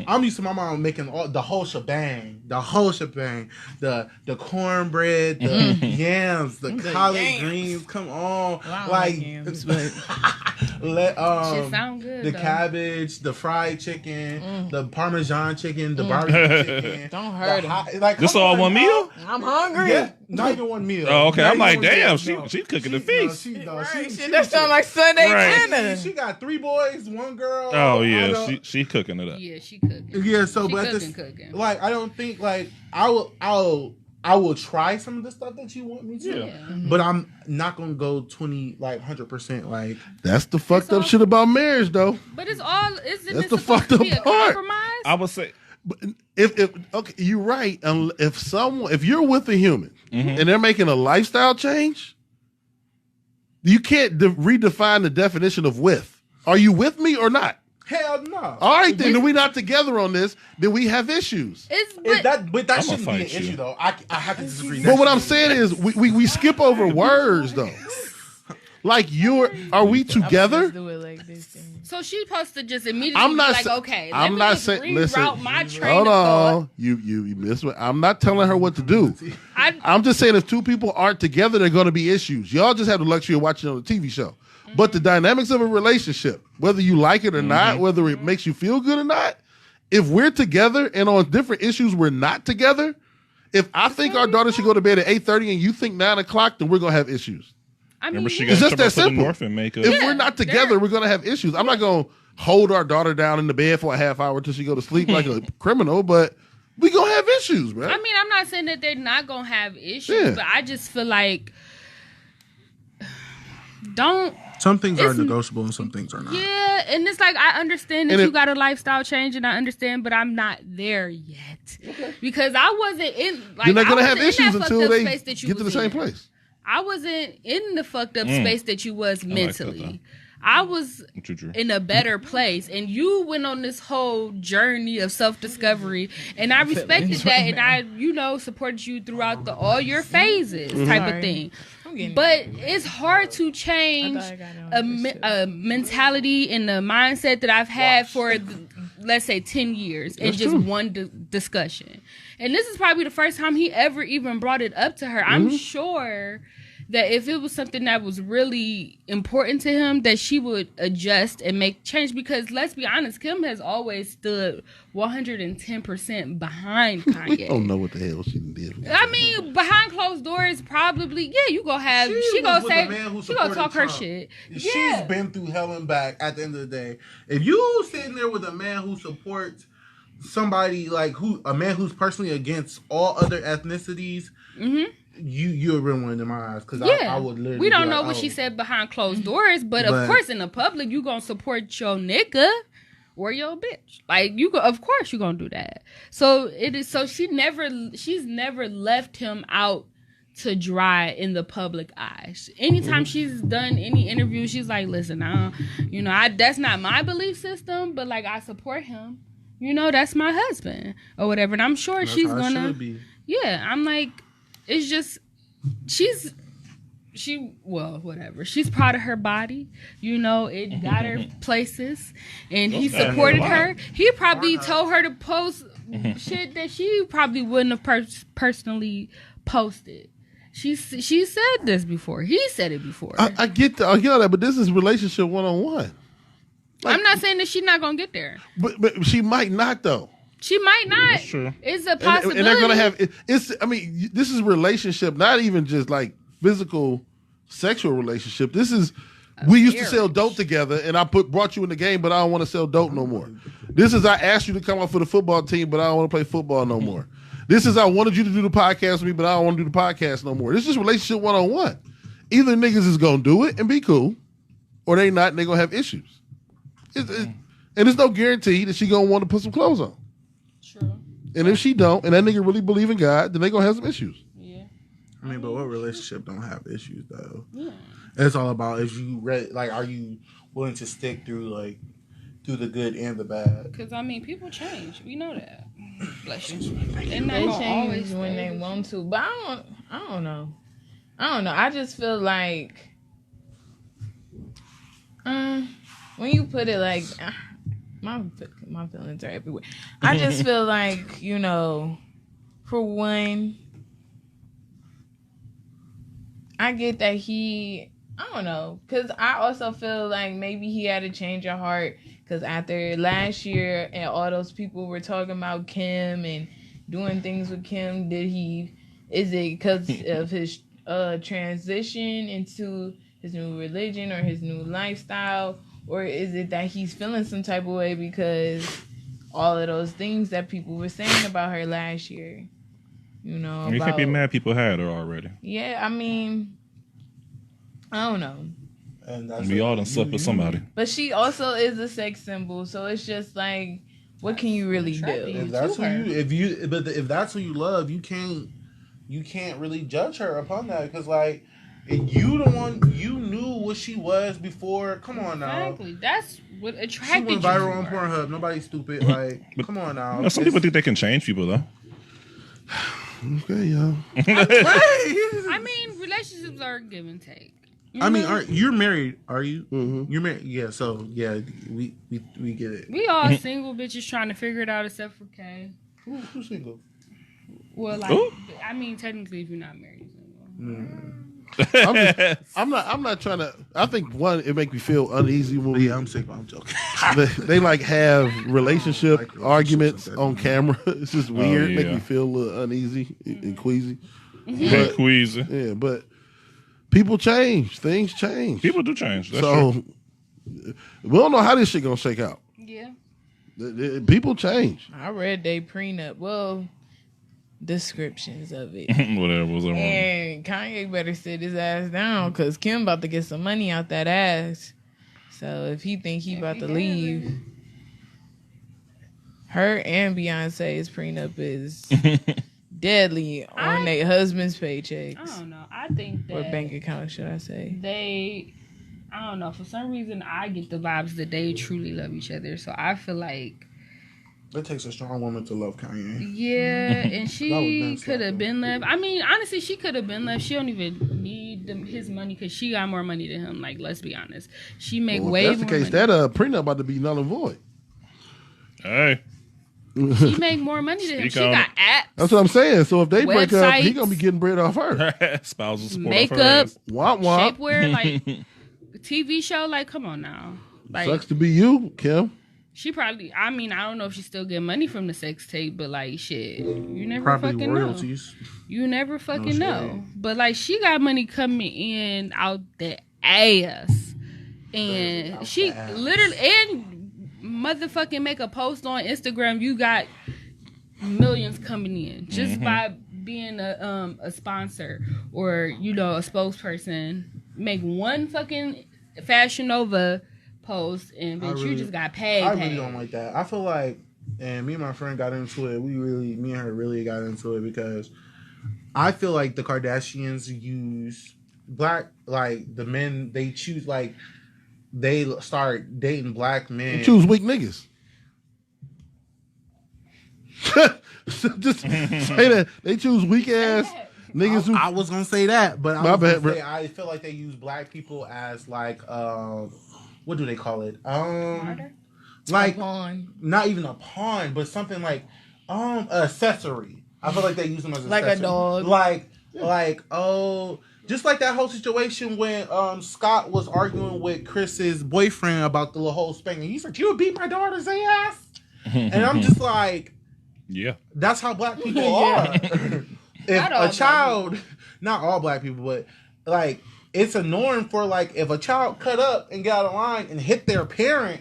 I'm used to my mom making the whole shebang, the cornbread, the yams, the collard yams. greens. Come on, Well, I don't like like yams, but Shit sound good. the though. cabbage, the fried chicken, the Parmesan chicken, the barbecue chicken. Don't hurt the her. like This come all on, one dog. meal? I'm hungry. Yeah, not even one meal. Oh, okay. Not I'm like, even one damn, meal, she cooking the no, feast. Right, shit, that sound like Sunday Right. dinner. She got 3 boys, 1 girl. Oh I yeah, don't- she cooking it up. Yeah, she cooking. yeah. So, She but cooking. like, I don't think like I will try some of the stuff that you want me to, Yeah. but I'm not gonna go 100%. Like, That's the fucked up all- shit about marriage, though. But it's all. Isn't That's it the supposed fucked to up be a part. compromise? I would say But if okay, you're right. If you're with a human and they're making a lifestyle change, you can't redefine the definition of with. Are you with me or not? hell no. All right, then we're not together on this. Then we have issues. But that I'ma shouldn't be an fight you. issue though. I have to disagree. But what I'm saying is, we skip over words though. Like are we together? Let's do it like this. then. So she's supposed to just immediately I'm not be like, sa- okay, I'm let not me just saying. reroute Listen, my train hold of thought. on. You miss what I'm not telling her what to do. I, I'm just saying if two people aren't together, there are going to be issues. Y'all just have the luxury of watching it on a TV show. But the dynamics of a relationship, whether you like it or not, whether it makes you feel good or not, if we're together and on different issues we're not together, if I think our daughter should go to bed at 8:30 and you think 9 o'clock, then we're going to have issues. I mean, remember she yeah. It's got just trouble that for the simple. North and makeup. If Yeah, we're not together, they're- we're going to have issues. I'm not going to hold our daughter down in the bed for a half hour until she go to sleep like a criminal, but we going to have issues, bro. I mean, I'm not saying that they're not gonna have issues, Yeah. but I just feel like don't. some things are It's- negotiable and some things are not. Yeah, and it's like I understand that And you it- got a lifestyle change, and I understand, but I'm not there yet because I wasn't in. Like, then they're going to I have wasn't in issues that until fucked up they space that you get to the was same in. place. I wasn't in the fucked up space that you was that, mentally. though. I was True. in a better place, and you went on this whole journey of self-discovery, and I respected that, and I supported you throughout all your phases type of Sorry. thing. I'm getting But it's hard to change I thought I got it on this shit. a mentality and a mindset that I've had for, let's say, 10 years in just one discussion. And this is probably the first time he ever even brought it up to her. I'm sure that if it was something that was really important to him, that she would adjust and make change. Because let's be honest, Kim has always stood 110% behind Kanye. We don't know what the hell she did. I mean, behind closed doors, probably, yeah, you gonna have, she was gonna with say, a man who she gonna supported talk her Trump. shit. She's Yeah. been through hell and back at the end of the day. If you sitting there with a man who supports somebody like a man who's personally against all other ethnicities, you're a real one in my eyes. Because Yeah, I would literally we don't be know like, what oh. she said behind closed doors, but of But- course, in the public, you gonna support your nigga or your bitch. Like of course, you gonna do that. So it is. So she's never left him out to dry in the public eye. Anytime she's done any interview, she's like, "Listen, that's not my belief system, but like I support him. That's my husband or whatever." And I'm sure That's she's how it gonna. should be. Yeah, I'm like, it's just she's whatever. She's proud of her body. You know, it got her places, and he supported her. He probably told her to post shit that she probably wouldn't have personally posted. She said this before. He said it before. I get all that, but this is relationship 101. I'm not saying that she's not gonna get there, but she might not though. She might not. That's true. It's a possibility. And they're gonna have it's. I mean, this is relationship, not even just like physical, sexual relationship. This is. We used to sell dope together, and I brought you in the game, but I don't want to sell dope no more. This is I asked you to come up for the football team, but I don't want to play football no more. This is I wanted you to do the podcast with me, but I don't want to do the podcast no more. This is relationship 101. Either niggas is gonna do it and be cool, or they not, and they gonna have issues. And there's no guarantee that she gonna want to put some clothes on. True. And if she don't, and that nigga really believe in God, then they gonna have some issues. Yeah. I mean, but what relationship don't have issues though? Yeah. It's all about if you are you willing to stick through the good and the bad? Because I mean, people change. We know that. Bless you. They change when they want to, but I don't know. I just feel like when you put it like my feelings are everywhere. I just feel like, you know, for one, I get that I don't know, because I also feel like maybe he had a change of heart, because after last year and all those people were talking about Kim and doing things with Kim, is it because of his transition into his new religion or his new lifestyle, or is it that he's feeling some type of way because all of those things that people were saying about her last year, you know? You can't be mad people had her already. Yeah, I mean, I don't know. And that's We all done slept with somebody. But she also is a sex symbol, so it's just like, what can you really do? If that's if that's who you love, you can't really judge her upon that, because like, you the one, you knew what she was before. Come on now. Exactly. That's what attracted you. She went viral on Pornhub. Nobody's stupid. Like, come on now. You know, some people think they can change people though. Okay, y'all. I mean, relationships are give and take. I mean, you're married? Are you? Mm-hmm. You're married? Yeah. So yeah, we get it. We all single bitches trying to figure it out, except for Kay. Who's single? Well, like, I mean, technically, if you're not married, you're single. I'm not trying to. I think one, it make me feel uneasy when Yeah, I'm single. I'm joking. they like have relationship arguments on camera. It's just weird. yeah. Make me feel a little uneasy and queasy. But, queasy. Yeah, but people change. Things change. People do change. That's so true. we don't know how this shit gonna shake out. Yeah. People change. I read they prenup. Well, descriptions of it. Whatever was wrong. And Kanye better sit his ass down, because Kim about to get some money out that ass. So if he think he about to leave, her and Beyonce's prenup is deadly on their husband's paychecks. I don't know. I think that Or bank account, should I say. I don't know. For some reason, I get the vibes that they truly love each other. So I feel like, It takes a strong woman to love Kanye. yeah, and she could have something. been left. I mean, honestly, she could have been left. She don't even need his money, because she got more money than him. Like, let's be honest. She make Well, way if that's more the case, money. that prenup about to be null and void. Hey. She make more money than him. Speak She on got it. apps. That's what I'm saying. So if they break up, he Websites. gonna be getting bread off her. Spousal support. Makeup. Off her ass. Womp womp. Shapewear, like TV show. Like, come on now. Like, Sucks to be you, Kim. she probably. I mean, I don't know if she still get money from the sex tape, but like, shit, you never Probably fucking royalties. know. You never fucking No know. shade. But like, she got money coming in out the ass, and Out she the ass. literally and motherfucking make a post on Instagram. You got millions coming in just by being a sponsor or, you know, a spokesperson. Make one fucking Fashion Nova post and bitch, you just got paid. I really don't like that. I feel like, and me and my friend got into it. Me and her really got into it, because I feel like the Kardashians use like the men they choose, like they start dating black men. You choose weak niggas. Just say that they choose weak ass Niggas who I was gonna say that, but My bad, bro. I feel like they use black people as like what do they call it? Martyr? Like Pawn. not even a pawn, but something like accessory. I feel like they use them as Like a accessory. dog. Like just like that whole situation when Scott was arguing with Chris's boyfriend about the whole spanking. He's like, "You would beat my daughter's ass," and I'm just like, Yeah. "That's how black people are." If Not all a black child, not all black people, but like it's a norm for like if a child cut up and get out of line and hit their parent,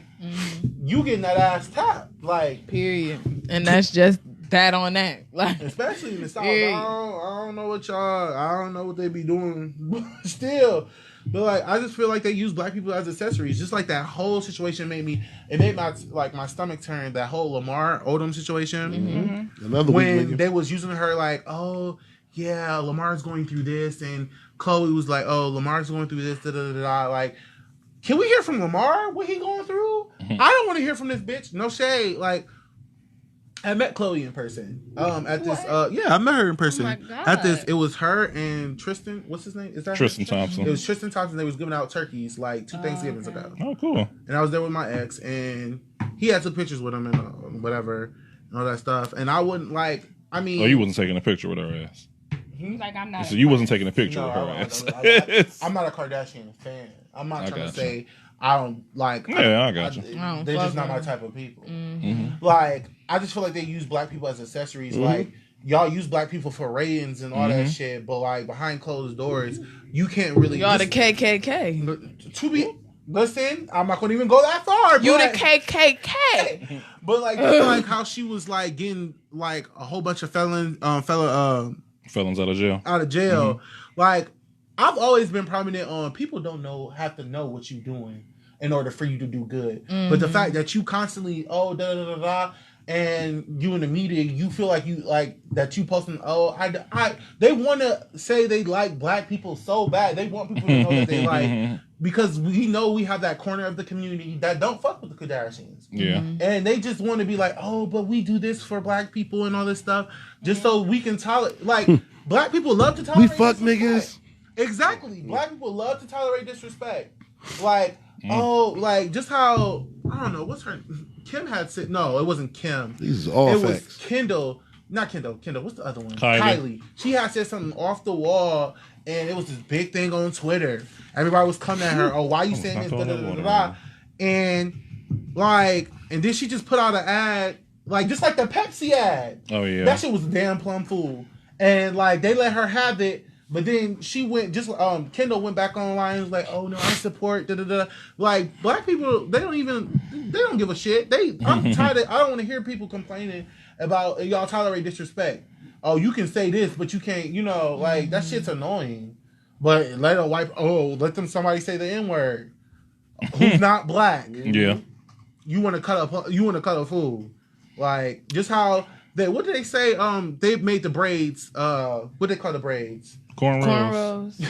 you getting that ass tapped. Like Period. And that's just that on that. Like, especially in the South. Period. I don't know what I don't know what they be doing still. But like I just feel like they use black people as accessories. Just like that whole situation made my stomach turn, that whole Lamar Odom situation. another When week they was using her like, oh yeah, Lamar's going through this, and Chloe was like, oh, Lamar's going through this, da da da da. Like, can we hear from Lamar what he going through? I don't want to hear from this bitch. No shade. Like, I met Chloe in person. At this I met her in person. Oh my God. At this, it was her and Tristan. What's his name? Is that Tristan her? Thompson. It was Tristan Thompson. They was giving out turkeys like 2 Thanksgivings ago. Oh, cool. And I was there with my ex, and he had took pictures with him and whatever and all that stuff. And I wouldn't like. I mean, Oh, you wasn't taking a picture with her ass. Like I'm not. So you wasn't taking a picture no, with her ass. I'm not a Kardashian fan. I'm not I trying to gotcha. say I don't like. Yeah, I got you. I don't They're just fuck not my with type of people. Mm-hmm. Like, I just feel like they use black people as accessories. Like, y'all use black people for ratings and all that shit, but like behind closed doors, you can't really. y'all the KKK. To be listen, I'm not gonna even go that far. You but, the KKK. but like, just like how she was like getting like a whole bunch of felons Felons out of jail. Like, I've always been prominent on people have to know what you're doing in order for you to do good. But the fact that you constantly da da da da, and you in the media, you feel like you like that you posting. They want to say they like black people so bad. They want people to know that they like because we know we have that corner of the community that don't fuck with the Kardashians. Yeah. And they just want to be like, oh, but we do this for black people and all this stuff just so we can tolerate. Like, black people love to we tolerate. fuck disrespect. niggas. Exactly. Black people love to tolerate disrespect. Like, like just how I don't know what's her. Kim had said no, it wasn't Kim. These are all It facts. was Kendall. Not Kendall. Kendall. What's the other one? Kylie. She had said something off the wall, and it was this big thing on Twitter. Everybody was coming at her. Oh, why you saying this? Da, da, da, da, da. And like, and then she just put out an ad, like just like the Pepsi ad. Oh yeah. That shit was a damn plum fool. And like they let her have it, but then she went Kendall went back online and was like, oh no, I support da da da. Like black people, they don't give a shit. I'm tired of I don't want to hear people complaining about y'all tolerate disrespect. Oh, you can say this, but you can't, like that shit's annoying. But let somebody say the N-word. Who's not black. Yeah. You want to cut a fool. Like just how what did they say? They made the braids. What they call the braids? Cornrows.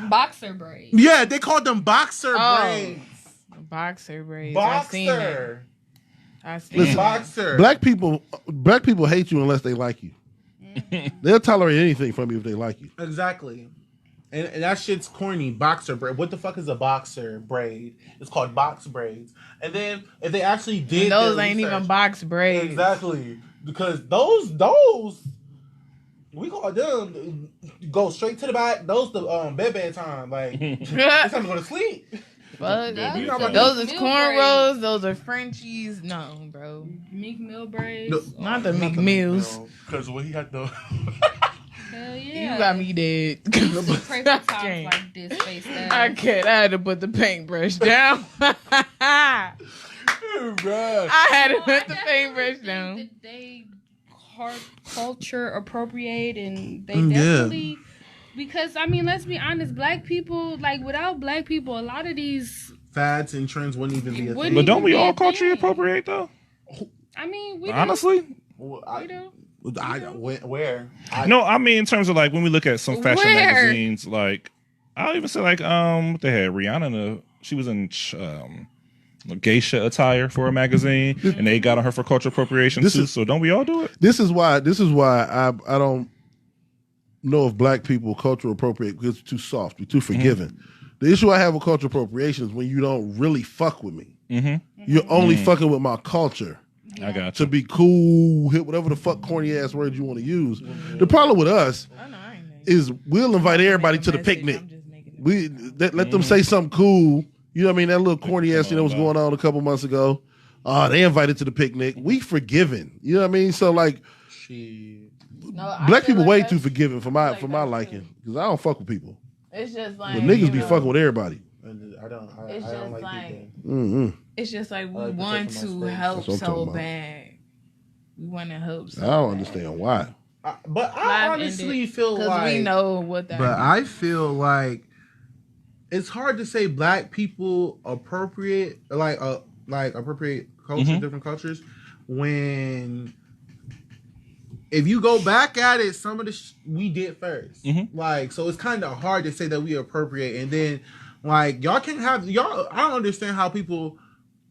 Boxer braids. Yeah, they called them boxer braids. Boxer braids. I seen it. Listen, Boxer. Black people hate you unless they like you. They'll tolerate anything from you if they like you. Exactly. And that shit's corny. Boxer braid. What the fuck is a boxer braid? It's called box braids. And then if they actually did those ain't even box braids. Exactly. Because those we call them go straight to the back. Those the bedtime. Like it's time to go to sleep. Fuck. Baby, Those is Meal cornrows. braids. Those are Frenchies. No, bro. Meek Mill braids. No, Not the Meek Mills. Because when he had the Hell yeah. You got me dead. Pray for I times can't. like this, face down. I can't. I had to put the paintbrush down. I had to put the paintbrush down. That they culture appropriate and they Yeah. definitely because I mean let's be honest, black people like without black people a lot of these fads and trends wouldn't even be a Wouldn't thing. But don't we Be a all culturally thing. appropriate though? I mean we Honestly? Well, we do. Where? No, I mean in terms of like when we look at some fashion Where? magazines, like I'll even say like what they had Rihanna she was in geisha attire for a magazine, and they got on her for cultural appropriation too. So don't we all do it? This is why I don't know if black people cultural appropriate because we're too soft, we're too forgiving. The issue I have with cultural appropriation is when you don't really fuck with me. You're only fucking with my culture. I got to you. be cool, hit whatever the fuck corny ass words you want to use. The problem with us is we'll invite everybody to the picnic. We let them say something cool. You know what I mean? That little corny ass thing that was going on a couple months ago. They invited to the picnic. We forgiving. You know what I mean? So like, black people way too forgiving for my liking because I don't fuck with people. It's just like but niggas be fucking with everybody. I don't like people. It's just like we want to help so bad. We want to help so I don't understand why. But I honestly feel like we know what that. But I feel like it's hard to say black people appropriate appropriate culture, different cultures when. If you go back at it, some of the we did first. Like, so it's kind of hard to say that we appropriate. And then, like, y'all can't have, y'all, I don't understand how people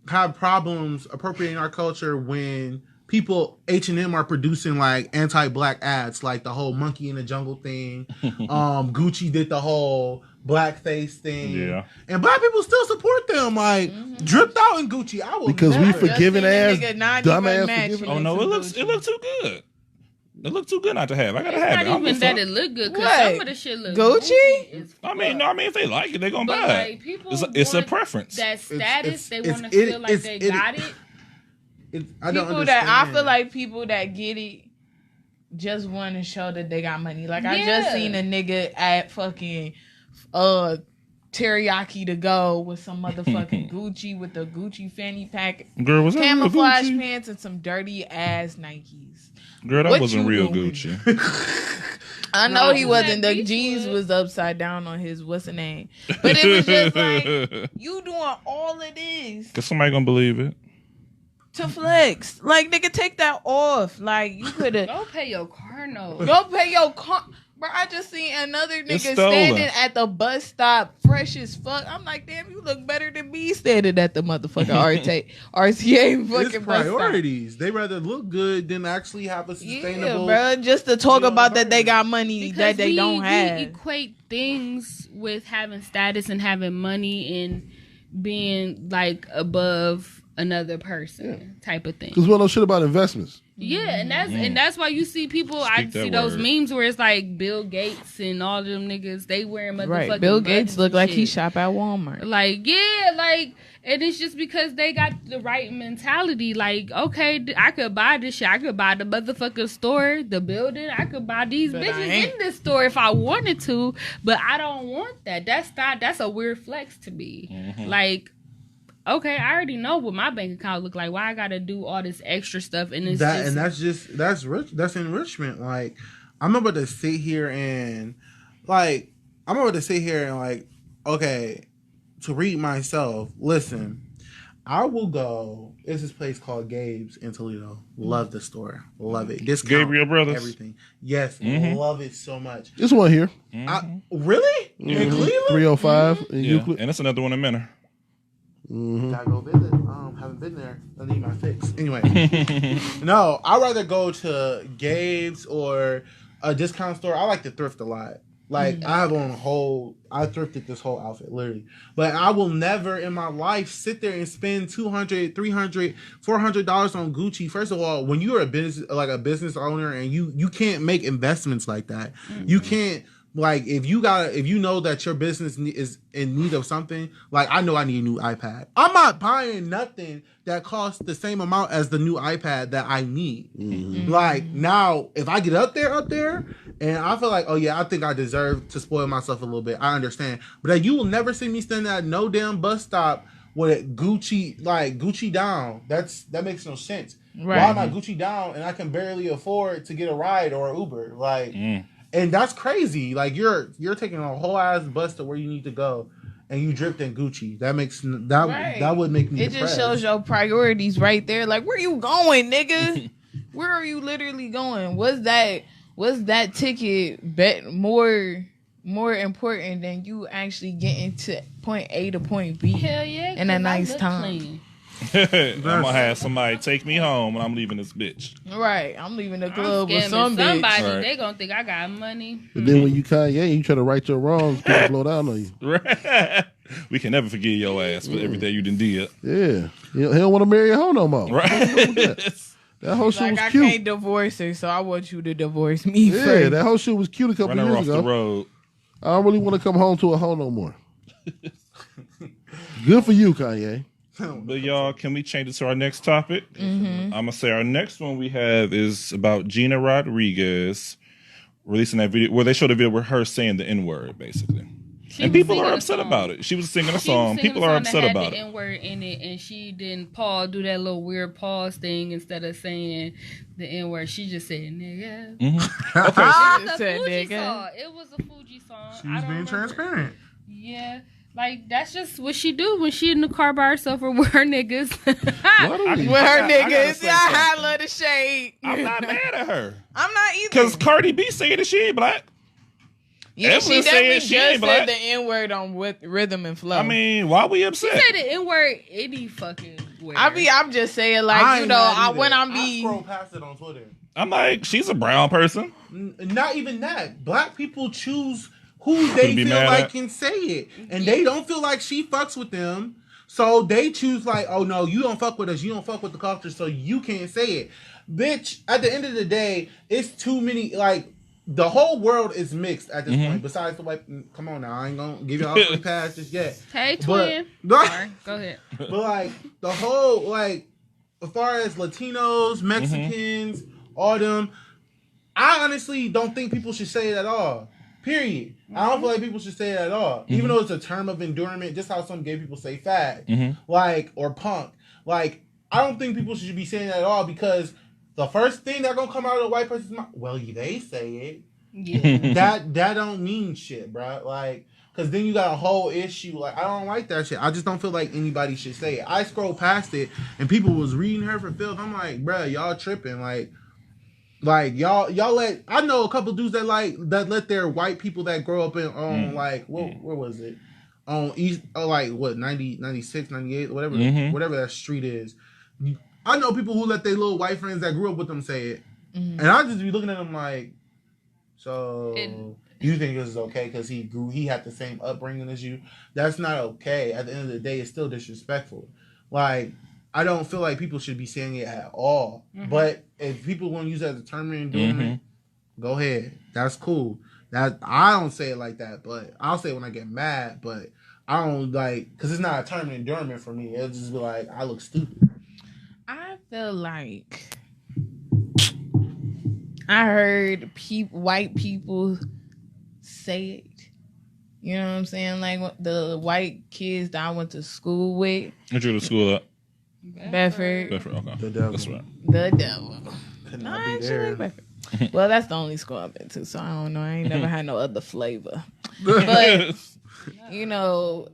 have problems appropriating our culture when people, H&M are producing, like, anti-black ads, like the whole monkey in the jungle thing. Gucci did the whole blackface thing. Yeah. And black people still support them, like, dripped out in Gucci. I will because we forgiving ass, dumbass forgiving. Oh, no, it looks too good. It looked too good not to have. I gotta have it. Not even that it look good because some of the shit look Gucci. I mean, if they like it, they gonna buy it. People it's a preference. That status, they want to feel like they got it. I don't understand. I feel like people that get it just want to show that they got money. Like I just seen a nigga at fucking teriyaki to go with some motherfucking Gucci with the Gucci fanny pack, girl, was that camouflage real Gucci? pants and some dirty ass Nikes. Girl, that wasn't real Gucci. I know he wasn't. The G's was upside down on his what's the name, but it was just like you doing all of this. Cause somebody gonna believe it to flex. Like nigga, take that off. Like you could have. Go pay your car note. Go pay your car. Bro, I just seen another nigga standing at the bus stop, fresh as fuck. I'm like, damn, you look better than me standing at the motherfucking RTA fucking it's priorities. They rather look good than actually have a sustainable. Yeah, bro, just to talk about that they got money because that they don't have. We equate things with having status and having money and being like above another person type of thing. Because we don't know shit about investments. Yeah, and that's why you see people. I see those memes where it's like Bill Gates and all them niggas. They wearing motherfucking right. Bill Gates look like shit. he shop at Walmart. Like and it's just because they got the right mentality. Like, okay, I could buy this shit. I could buy the motherfucking store, the building. I could buy these bitches in this store if I wanted to. But I don't want that. That's a weird flex to me. Like. Okay, I already know what my bank account look like. Why I gotta do all this extra stuff? And it's that's rich. That's enrichment. Like I'm about to sit here and okay, to read myself. Listen, I will go. There's this place called Gabe's in Toledo. Love the store. Love it. Discount Gabriel Brothers. Everything. Yes, love it so much. This one here. Really? In Cleveland? 305 in Euclid. And it's another one in Menor. Gotta go visit. Haven't been there. I need my fix. Anyway, no, I'd rather go to Gabe's or a discount store. I like to thrift a lot. Like I thrifted this whole outfit literally, but I will never in my life sit there and spend $200, $300, $400 on Gucci. First of all, when you're a business owner and you can't make investments like that, you can't. Like if you know that your business is in need of something, like I know I need a new iPad. I'm not buying nothing that costs the same amount as the new iPad that I need. Like now, if I get up there, and I feel like, oh yeah, I think I deserve to spoil myself a little bit. I understand, but like, you will never see me standing at no damn bus stop with Gucci down. That makes no sense. Right. Why am I Gucci down and I can barely afford to get a ride or an Uber? Like. And that's crazy. Like you're taking a whole ass bus to where you need to go, and you dripped in Gucci. That would make me. It depressed. just shows your priorities right there. Like where you going, nigga? Where are you literally going? Was that ticket bet more more important than you actually getting to point A to point B Hell yeah. in a 'cause I nice look time. clean. I'm gonna have somebody take me home when I'm leaving this bitch. Right. I'm leaving the I'm club with scamming some somebody. bitch. Right. They gonna think I got money. And then when you Kanye, you try to right your wrongs, people blow down on you. Right. We can never forgive your ass for everything you done did. Yeah. He don't want to marry a hoe no more. Right. That whole shit Like, was I cute. can't divorce her, so I want you to divorce me Yeah, first. that whole shit was cute a couple Running her years off the ago. road. I don't really want to come home to a hoe no more. Good for you, Kanye. But y'all, can we change it to our next topic? I'm gonna say our next one we have is about Gina Rodriguez releasing that video where they showed a video with her saying the N-word, basically. And people are upset about it. She was singing a song. People are upset about the it. N-word in it, and she didn't do that little weird pause thing instead of saying the N-word. She just said nigga. Okay. It was a Said Fuji nigga. song. It was a Fuji song. She was being transparent. Yeah. Like, that's just what she do when she in the car by herself or with her niggas. What are we? With her I gotta niggas. say Yeah, I something. love the shade. I'm not mad at her. I'm not either. Because Cardi B said that she ain't black. Yeah, Evelyn she said definitely she just ain't black. said the N-word on with rhythm and flow. I mean, why we She upset? said the N-word any fucking where. I'm just saying, like, you know, when I'm I scroll past it on Twitter. I'm like, she's a brown person. Not even that. Black people choose who they be feel mad like at? can say it, and they don't feel like she fucks with them. So they choose like, oh no, you don't fuck with us. You don't fuck with the culture, so you can't say it, bitch. At the end of the day, it's too many. Like, the whole world is mixed at this point. Besides the white, come on now, I ain't gonna give y'all a free pass just yet. Hey, But- twin. Sorry, go ahead. But like the whole, like, as far as Latinos, Mexicans, all them, I honestly don't think people should say it at all. Period. I don't feel like people should say it at all. Even though it's a term of endearment, just how some gay people say fag, like, or punk. Like, I don't think people should be saying that at all, because the first thing that gonna come out of the white person's mouth, well, they say it. Yeah. That don't mean shit, bro. Like, because then you got a whole issue. Like, I don't like that shit. I just don't feel like anybody should say it. I scrolled past it and people was reading her for filth. I'm like, bro, y'all tripping. Like y'all let, I know a couple dudes that let their white people that grow up in like where was it? On East, like what, 90, 96, 98, whatever that street is. I know people who let their little white friends that grew up with them say it. And I just be looking at them like, so you think this is okay because he had the same upbringing as you? That's not okay. At the end of the day, it's still disrespectful. Like, I don't feel like people should be saying it at all. But if people want to use it as a term of endearment, go ahead. That's cool. That I don't say it like that, but I'll say it when I get mad. But I don't like, because it's not a term of endearment for me. It'll just be like, I look stupid. I feel like I heard white people say it. You know what I'm saying? Like the white kids that I went to school with. What you to school at? Bedford. Bedford, okay. The devil. That's right. The devil. Could No, not I be actually there. like Bedford. Well, that's the only school I've been to, so I don't know. I ain't never had no other flavor. But, you know,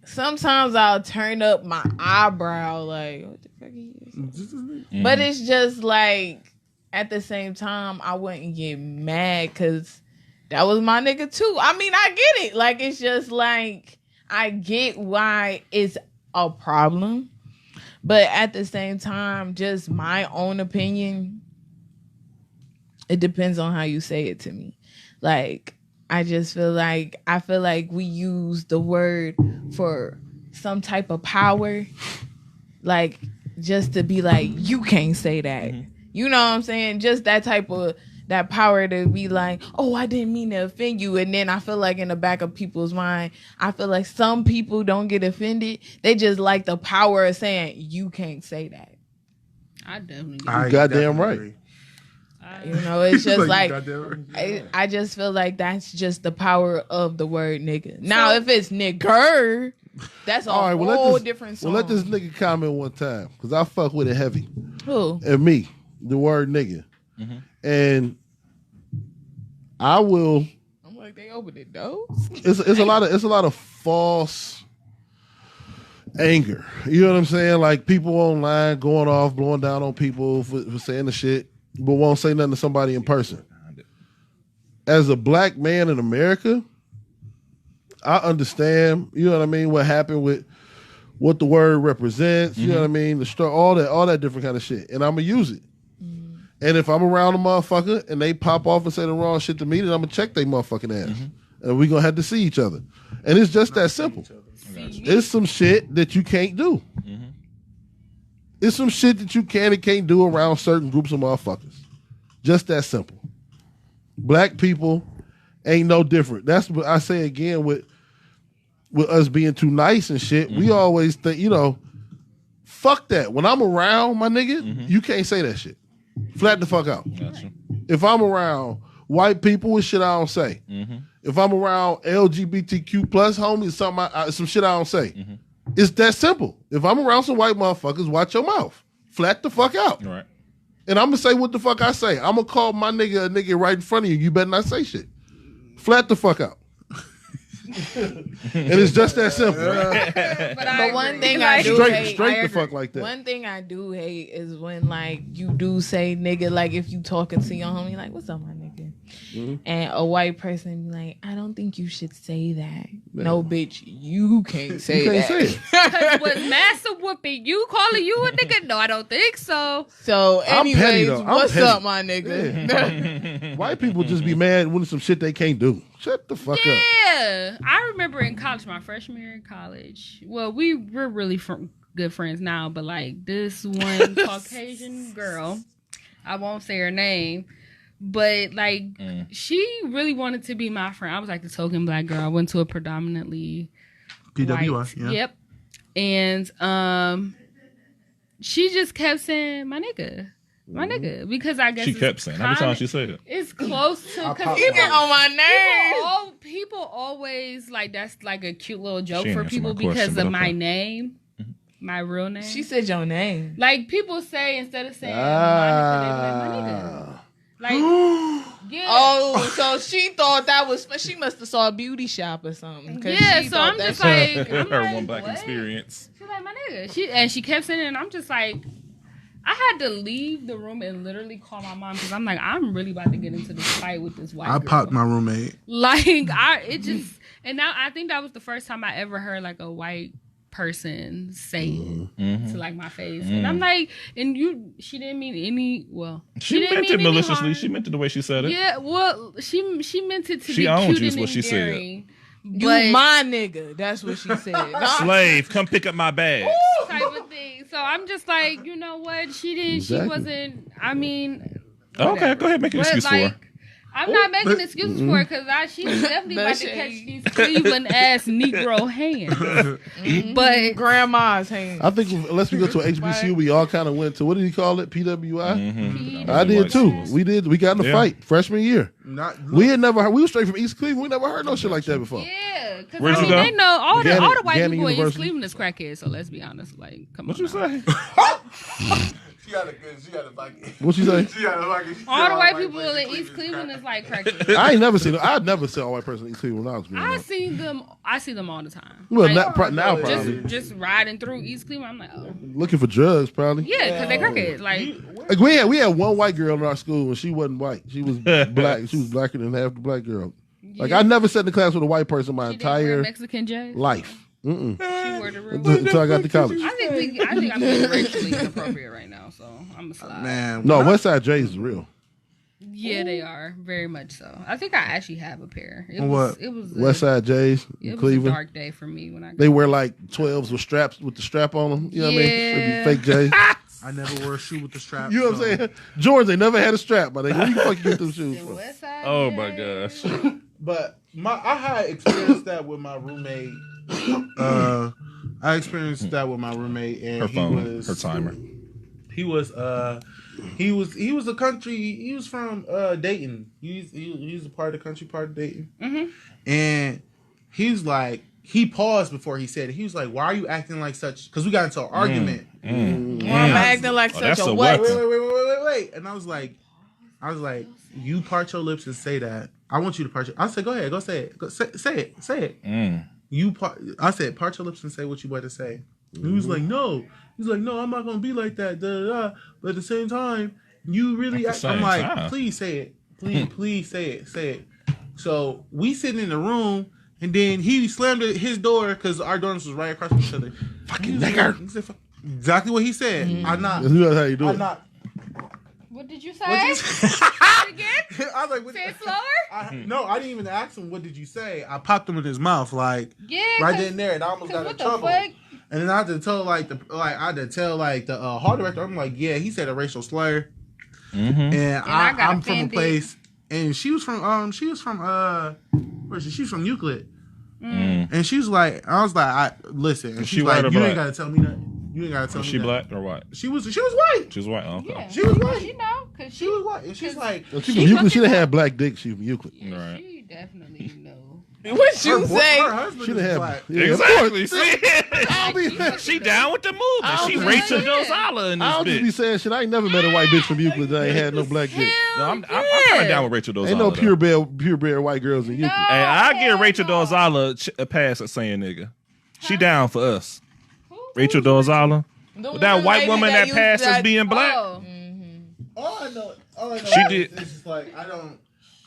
sometimes I'll turn up my eyebrow like, what the fuck is this? But it's just like, at the same time, I wouldn't get mad because that was my nigga too. I mean, I get it. Like, it's just like, I get why it's a problem. But at the same time, just my own opinion, it depends on how you say it to me. Like, I feel like we use the word for some type of power, like, just to be like, you can't say that. You know what I'm saying? Just that type of, that power to be like, oh, I didn't mean to offend you. And then I feel like in the back of people's mind, I feel like some people don't get offended. They just like the power of saying, you can't say that. I definitely get You goddamn right. agree. You know, it's just like, goddamn right. I just feel like that's just the power of the word nigga. Now, if it's nigger, that's a whole different song. Well, let this nigga comment one time, because I fuck with it heavy. Who? And me, the word nigga. And I will. I'm like, they opened it though. It's a lot of false anger. You know what I'm saying? Like, people online going off, blowing down on people for saying the shit, but won't say nothing to somebody in person. as a black man in America, I understand, you know what I mean, what happened with what the word represents, you know what I mean, all that different kind of shit. And I'm gonna use it. And if I'm around a motherfucker and they pop off and say the wrong shit to me, then I'm gonna check their motherfucking ass. And we gonna have to see each other. And it's just that simple. It's some shit that you can't do. It's some shit that you can and can't do around certain groups of motherfuckers. Just that simple. Black people ain't no different. That's what I say again with us being too nice and shit. We always think, you know, fuck that. When I'm around, my nigga, you can't say that shit. Flat the fuck out. Gotcha. If I'm around white people, it's shit I don't say. If I'm around LGBTQ plus homies, some shit I don't say. It's that simple. If I'm around some white motherfuckers, watch your mouth. Flat the fuck out. Right. And I'm gonna say what the fuck I say. I'm gonna call my nigga a nigga right in front of you. You better not say shit. Flat the fuck out. And it's just that simple. But one thing I do hate, straight the fuck like that. One thing I do hate is when like you do say nigga, like if you talking to your homie, like what's up, my nigga, and a white person be like, I don't think you should say that. No, bitch, you can't say that. Say it. Because with massive whooping, you calling you a nigga? No, I don't think so. So, I'm petty, anyways, though. I'm what's petty. up, my nigga? White people just be mad when some shit they can't do. Shut the fuck up. Yeah, I remember in college, my freshman year in college. Well, we're really good friends now, but like this one Caucasian girl, I won't say her name, but like she really wanted to be my friend. I was like the token black girl. I went to a predominantly PWI, white. yeah. Yep. And she just kept saying my nigga. My nigga, because I guess She kept saying. How many times she said it? it's close to because You get on my nerves. people always like that's like a cute little joke She for didn't answer people my question, because but of my okay. name, my real name. She said your name. like people say instead of saying my nigga, they be like my nigga. Like yeah. Oh, so she thought that was. She must have saw a beauty shop or something. 'Cause Yeah, she so thought I'm that just shit- like, I'm Her like, one black what? experience. She's like my nigga. She kept saying it, and I'm just like, I had to leave the room and literally call my mom because I'm like, I'm really about to get into this fight with this white I girl. popped my roommate. Like and now I think that was the first time I ever heard like a white person say it to like my face, and I'm like, and she didn't mean any. Well, She didn't meant mean it any maliciously. harm. She meant it the way she said it. Yeah, well, she meant it to She be owned cute you is and what she said. endearing. You But my nigga. That's what she said. Slave, come pick up my bag. type of thing. So I'm just like, you know what? She didn't. Exactly. She wasn't. I mean, Okay, go ahead, make an but excuse for like, her. I'm not making excuses for her because she's definitely about to catch these Cleveland ass Negro hands. But Grandma's hand. I think unless we go to HBCU, we all kind of went to, what did he call it? PWI? I White did too. schools. We got in a Yeah. fight freshman year. Not We were straight from East Cleveland. We never heard no shit like that before. yeah, because Where'd I you mean, go? they know all the white Gannon people in East University. Cleveland is crackheads. So let's be honest. Like, come What on. you now. say? She got a fucking. What you say? She got a fucking. All the white people in East Cleveland is like crackheads. I ain't never seen. I'd never seen a white person in East Cleveland when I was growing I up. see them all the time. Well, Like, now probably just riding through East Cleveland. I'm like, oh looking for drugs, probably. yeah, because they crackheads. Like, Like we had one white girl in our school and she wasn't white. She was black. She was blacker than half the black girl. Like I never sat in the class with a white person my she didn't wear entire Mexican jazz. life. She wore the real. Until I got to college. I think I'm being racially inappropriate right now, so I'm a slide. Man, No, Westside J's is real. Yeah, they are very much so. I think I actually have a pair. It What? was Westside J's It in was a Cleveland. dark day for me when I. They wear like 12s with straps with the strap on them. You know what I mean? Yeah. They be fake J's. I never wore a shoe with the strap. You know what I'm saying? Jordans, they never had a strap, but where you fucking get them shoes from? Westside Oh Jazz. my gosh. But I had experienced that with my roommate. I experienced that with my roommate, and Her phone, he was her timer. He was a country. He was from Dayton. He's a part of the country, part of Dayton. Mhm. And he's like, he paused before he said it. He was like, "Why are you acting like such?" Because we got into an argument. I'm acting like Oh, such that's a a what? weapon. Wait. And I was like, you part your lips and say that. I want you to part your. I said, go ahead, go say it. Go, say it. You part. I said, part your lips and say what you about to say. And he was like, no. He's like, no, I'm not gonna be like that. Da, da, da. But at the same time, you really. At the I'm same like, time. please say it. Please say it. Say it. So we sitting in the room, and then he slammed his door because our doors was right across from each other. Fucking nigger. He said, exactly what he said. I knocked. That's how you do I it. knocked. What did you say? What you say? Again? I was like, what, Say it slower? no, I didn't even ask him, what did you say? I popped him in his mouth, like, Yeah. right then and there, and I almost got in What the trouble. fuck? And then I had to tell the hall director, I'm like, yeah, he said a racial slur. And I got I'm from a offended. place, and she was from where is she? She's from Euclid. And she was like, I was like, listen, and She she's white like, or you black? ain't gotta tell me nothing. You ain't gotta tell Was me she nothing. black or white? She was white. She was white. Oh, okay. Yeah. She was white. She know. Cause She was white. And she's like, She from Euclid. She done had black dick. She from Euclid. Right. She definitely know. What you say? her husband She is done had black. yeah, of Exactly. course. See? I'll be, She down with the movement. She yeah. Rachel Dozala in I'll just be this bitch. saying shit. I ain't never met a white bitch from Euclid that ain't had no black dick. No, I'm kind of down with Rachel Dozala. Ain't no though. purebred white girls in Euclid. Hey, I give hell Rachel no. Dozala a pass at saying nigga. She down for us. Rachel Dozala. The That one white lady woman that used passed as to- being black. Oh. All I know She is did. It's just like I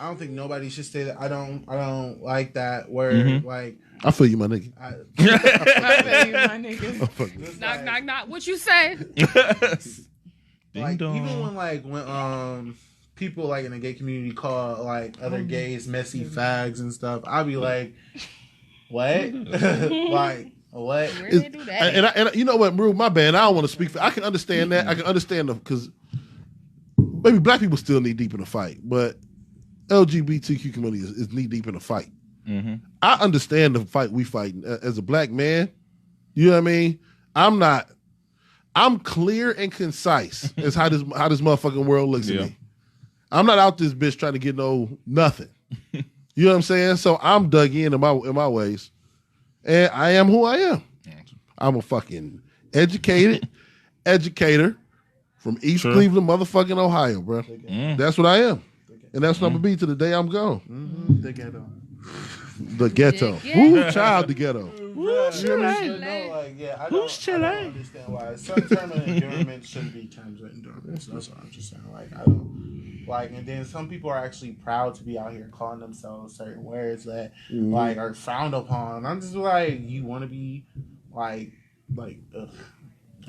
don't think nobody should say that. I don't like that word. Like I feel you, my nigga. I, I feel you, my nigga. just Knock, like, knock, knock. What you say? like dong. even when people like in the gay community call like other gays messy fags and stuff, I'll be like, what? Like what? Where they do that? And you know what, Maru, my bad. I don't want to speak for. I can understand that. I can understand them because maybe black people still knee deep in a fight, but LGBTQ community is knee deep in a fight. I understand the fight we fight as a black man. You know what I mean? I'm clear and concise as how this motherfucking world looks at me. I'm not out this bitch trying to get nothing. You know what I'm saying? So I'm dug in my ways. And I am who I am. I'm a fucking educator from East Cleveland, motherfucking Ohio, bro. That's what I am. And that's what I'm gonna be to the day I'm gone. The ghetto. The ghetto. The ghetto. Woo, child, the ghetto. Who's You know what I Chile? mean? No, like, yeah, I Who's don't Chile? understand why some term of endearment shouldn't be terms of endearment. So that's what I'm just saying. Like I don't like, and then some people are actually proud to be out here calling themselves certain words that like are frowned upon. I'm just like, you want to be like, ugh.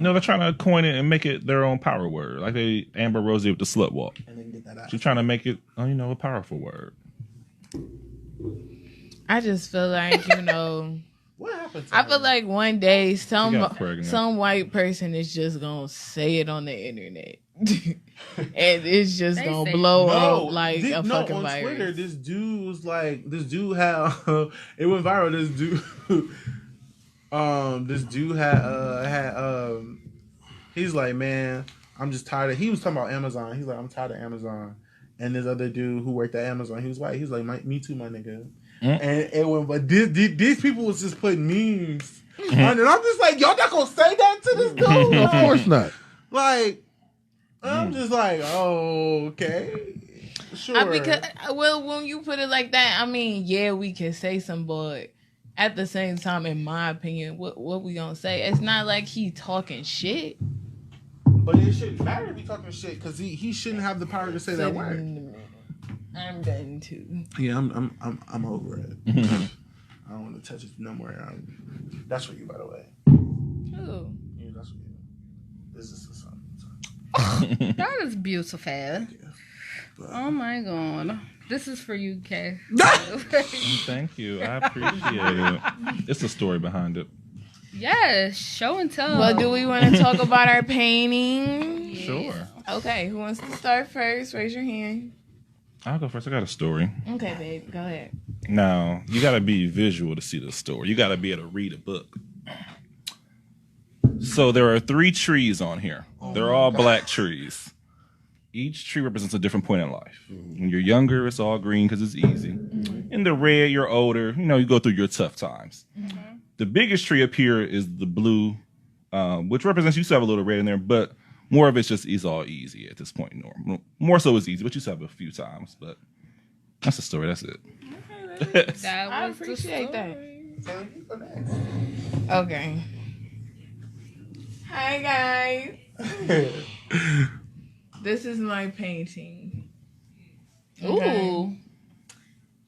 No, they're trying to coin it and make it their own power word. Like they Amber Rosie with the slut walk. And then get that out. She's trying to make it, a powerful word. I just feel like, What happened to I her? feel like one day She got pregnant. some white person is just gonna say it on the internet. And it's just They gonna say- blow No, up like a fucking on virus. Twitter, this dude was like, this dude had, it went viral. This dude had, he's like, man, I'm just tired of, he was talking about Amazon. He's like, I'm tired of Amazon. And this other dude who worked at Amazon, he was white. He's like, me too, my nigga. And it went, but these people was just putting memes. And I'm just like, y'all not gonna say that to this dude? Of course not. Like, I'm just like, oh, okay. Sure. Because when you put it like that, I mean, yeah, we can say some, but at the same time, in my opinion, what we gonna say? It's not like he talking shit. But it shouldn't matter to be talking shit because he shouldn't have the power to say that word. I'm done too. Yeah, I'm over it. I don't want to touch it no more. That's for you, by the way. Ooh. Yeah, that's for you. This is the song. That is beautiful. But, Oh my god. This is for you, Kay. Thank you. I appreciate it. It's the story behind it. Yes, show and tell. Well, do we want to talk about our painting? Sure. Okay, who wants to start first? Raise your hand. I'll go first. I got a story. Okay, babe, go ahead. Now, you got to be visual to see the story. You got to be able to read a book. So there are 3 trees on here. They're all black trees. Each tree represents a different point in life. When you're younger, it's all green because it's easy. In the red, you're older. You go through your tough times. The biggest tree up here is the blue, which represents you still have a little red in there, but more of it's just is all easy at this point. More so it's easy, but you still have a few times. But that's the story. That's it. That I was the appreciate that. story. Okay. Hi, guys. This is my painting. Okay. Ooh.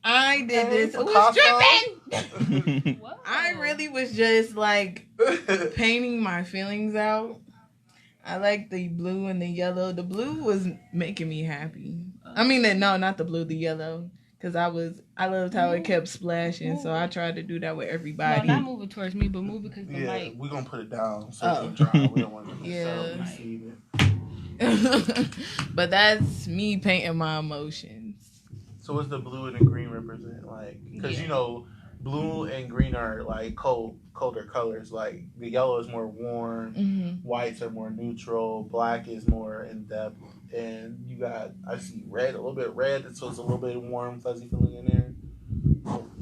I did this. Who's tripping? I really was just like painting my feelings out. I like the blue and the yellow. The blue was making me happy. I mean, no, not the blue, the yellow. Because I loved how it kept splashing, so I tried to do that with everybody. No, not moving towards me, but move because the mic. We're going to put it down so it can dry. We don't want to receive it. But that's me painting my emotions. So what's the blue and the green represent? Like, because, you know, blue and green are, like, colder colors. Like, the yellow is more warm. Whites are more neutral. Black is more in-depth. And you got, I see red, a little bit red, so it's a little bit warm, fuzzy feeling in there.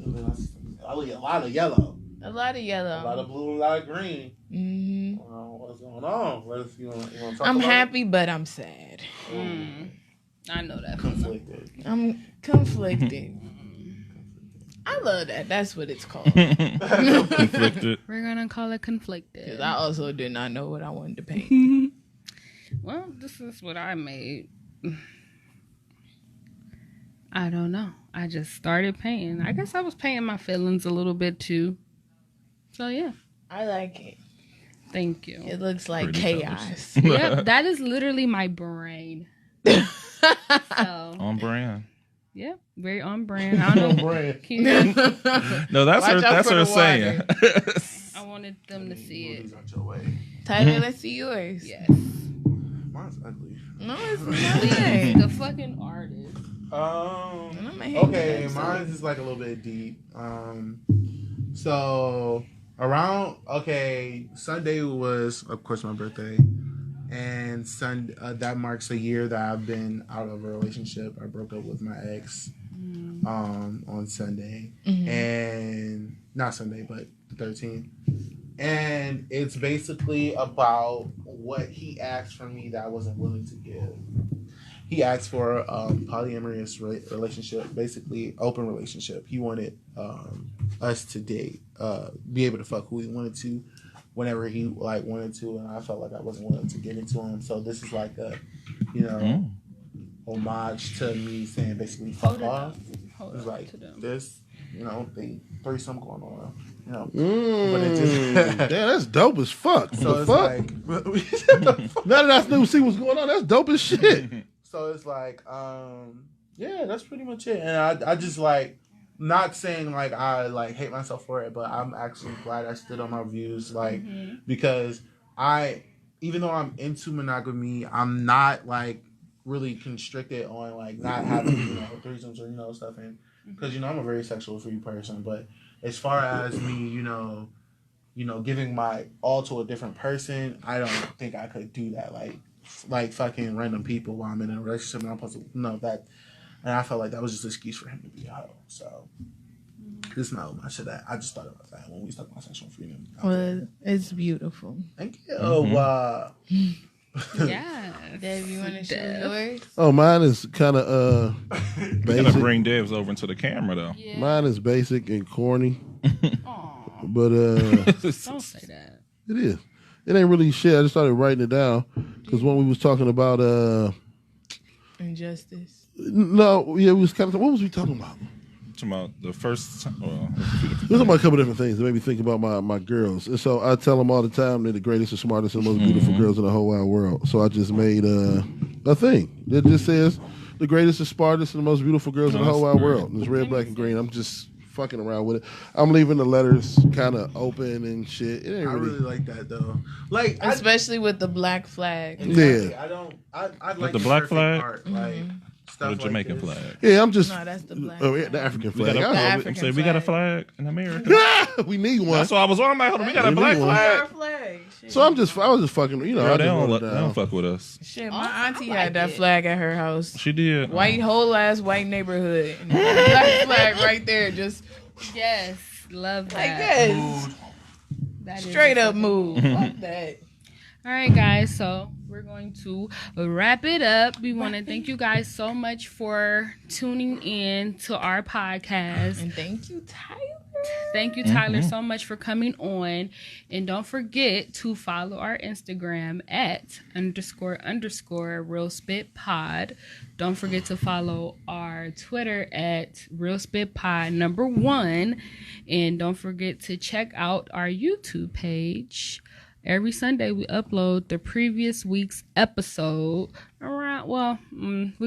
And then I see a lot of yellow. A lot of yellow. A lot of blue and a lot of green. What's going on? You want to talk I'm about happy, but I'm sad. I know that. Conflicted. I'm conflicted. I love that. That's what it's called. Conflicted. We're going to call it conflicted. Because I also did not know what I wanted to paint. Well, this is what I made. I don't know. I just started painting. I guess I was painting my feelings a little bit too. So, yeah. I like it. Thank you. It looks like Pretty chaos. Yep, that is literally my brain. So, On brand. yep, very on brand. I don't know. Brand. No, that's Watch her. out That's for her the saying. I wanted them to see it. These out your way. Tyler, let's see yours. Yes. Mine's ugly. No, it's Please, not. the fucking artist. Okay, mine is like a little bit deep. So around Sunday was of course my birthday, and that marks a year that I've been out of a relationship. I broke up with my ex on Sunday, and not Sunday, but the 13th. And it's basically about what he asked from me that I wasn't willing to give. He asked for a polyamorous relationship, basically open relationship. He wanted us to date, be able to fuck who he wanted to, whenever he wanted to, and I felt like I wasn't willing to give it to him. So this is like a, homage to me saying basically fuck off. It's like this, the threesome going on, But it just Damn, that's dope as fuck. so The it's fuck? like Now that I see what's going on, that's dope as shit. So it's like, yeah, that's pretty much it. And I just not saying I hate myself for it, but I'm actually glad I stood on my views, because even though I'm into monogamy, I'm not really constricted on not having threesomes or stuff, and because I'm a very sexual free person. But as far as me, giving my all to a different person, I don't think I could do that. Like fucking random people while I'm in a relationship and I'm supposed to know that. And I felt like that was just an excuse for him to be a hoe. So this is not much of that. I just thought about that when we talked about sexual freedom. Well, it's beautiful. Thank you. Yeah. Dave, you want to show yours? Oh, mine is kind of Gotta basic. bring Devs over into the camera though. Yeah. Mine is basic and corny, Aw, but don't say that. it is. It ain't really shit. I just started writing it down because when we was talking about Injustice. no, yeah, we was kind of what was we talking about? Talking about the first. Well, We was talking about a couple different things that made me think about my girls. And so I tell them all the time they're the greatest and smartest and most beautiful girls in the whole wide world. So I just made a thing that just says the greatest and smartest and the most beautiful girls in the whole wide world. And it's red, black, and green. I'm just fucking around with it. I'm leaving the letters kind of open and shit. It ain't I really like that though. Especially with the black flag. Exactly. Yeah. I don't. I'd like the black flag? art, the stuff Jamaican like this. flag. Yeah, I'm just. No, that's the black Oh, yeah, flag. the African We got flag. a, I The know. African I'm saying we got a flag. flag in America. We need one. That's why I was on. I'm like, hold on, we got a We black need one. flag. Our flag. Shit. So I was just fucking, Girl, I they just don't, wrote it they don't down. fuck with us. Shit, Oh, my I auntie like had that it. flag at her house. She did. Whole ass white neighborhood. And black flag right there. Just Yes, love that. like yes. That is Straight a up fucking- move. Fuck that. All right, guys. So we're going to wrap it up. We want to thank you guys so much for tuning in to our podcast. And thank you, Tyler. Thank you, Tyler, so much for coming on. And don't forget to follow our Instagram at __ Real Spit Pod. Don't forget to follow our Twitter at Real Spit Pod #1. And don't forget to check out our YouTube page. Every Sunday, we upload the previous week's episode around, we're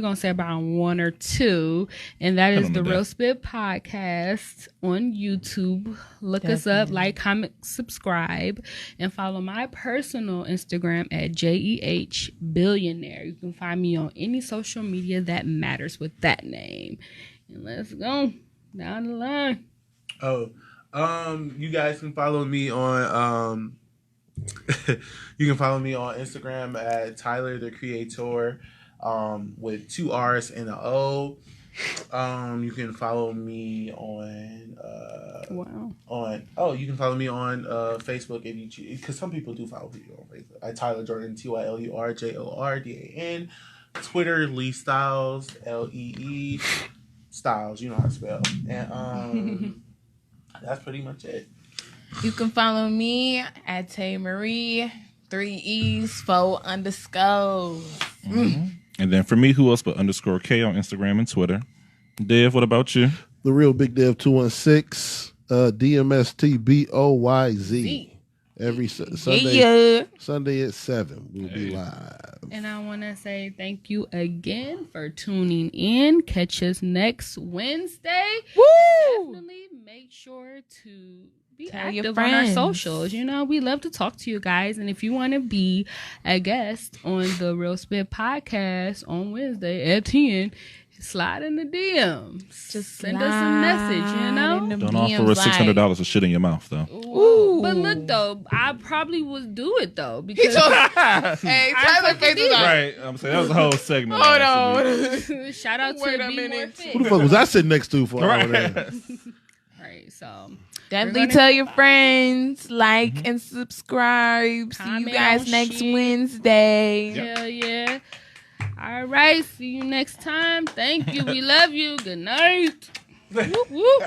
going to say about 1 or 2. And that is the Real Spit Podcast on YouTube. Look us up, like, comment, subscribe, and follow my personal Instagram at JEH Billionaire. You can find me on any social media that matters with that name. And let's go down the line. You guys can follow me on you can follow me on Instagram at Tylur the Creator, with 2 R's and an O. You can follow me on you can follow me on Facebook if you choose, because some people do follow me on Facebook. At Tylur Jordan, TYLUR JORDAN. Twitter, Lee Styles, LEE Styles. You know how to spell. And that's pretty much it. You can follow me at Tay Marie, 3 E's, 4 underscores. And then for me, who else but _K on Instagram and Twitter. Dev, what about you? The Real Big Dev 216, DMSTBOYZ. Every Sunday at 7, we'll be live. And I want to say thank you again for tuning in. Catch us next Wednesday. Woo! Definitely make sure to be Tell your active on our friends. socials. You know, we love to talk to you guys. And if you want to be a guest on the Real Spit Podcast on Wednesday at 10, slide in the DMs. Just send us a message, you know? Don't offer us $600 of shit in your mouth, though. Ooh. But look, though, I probably would do it, though. Because hey, Tyler face is right. I'm saying that was a whole segment. Hold on. Shout out to Be More Fit. Who the fuck was I sitting next to for all that? Right, so definitely tell your friends, like and subscribe. See you guys next Wednesday. Hell yeah. All right, see you next time. Thank you. We love you. Good night. Whoop, whoop.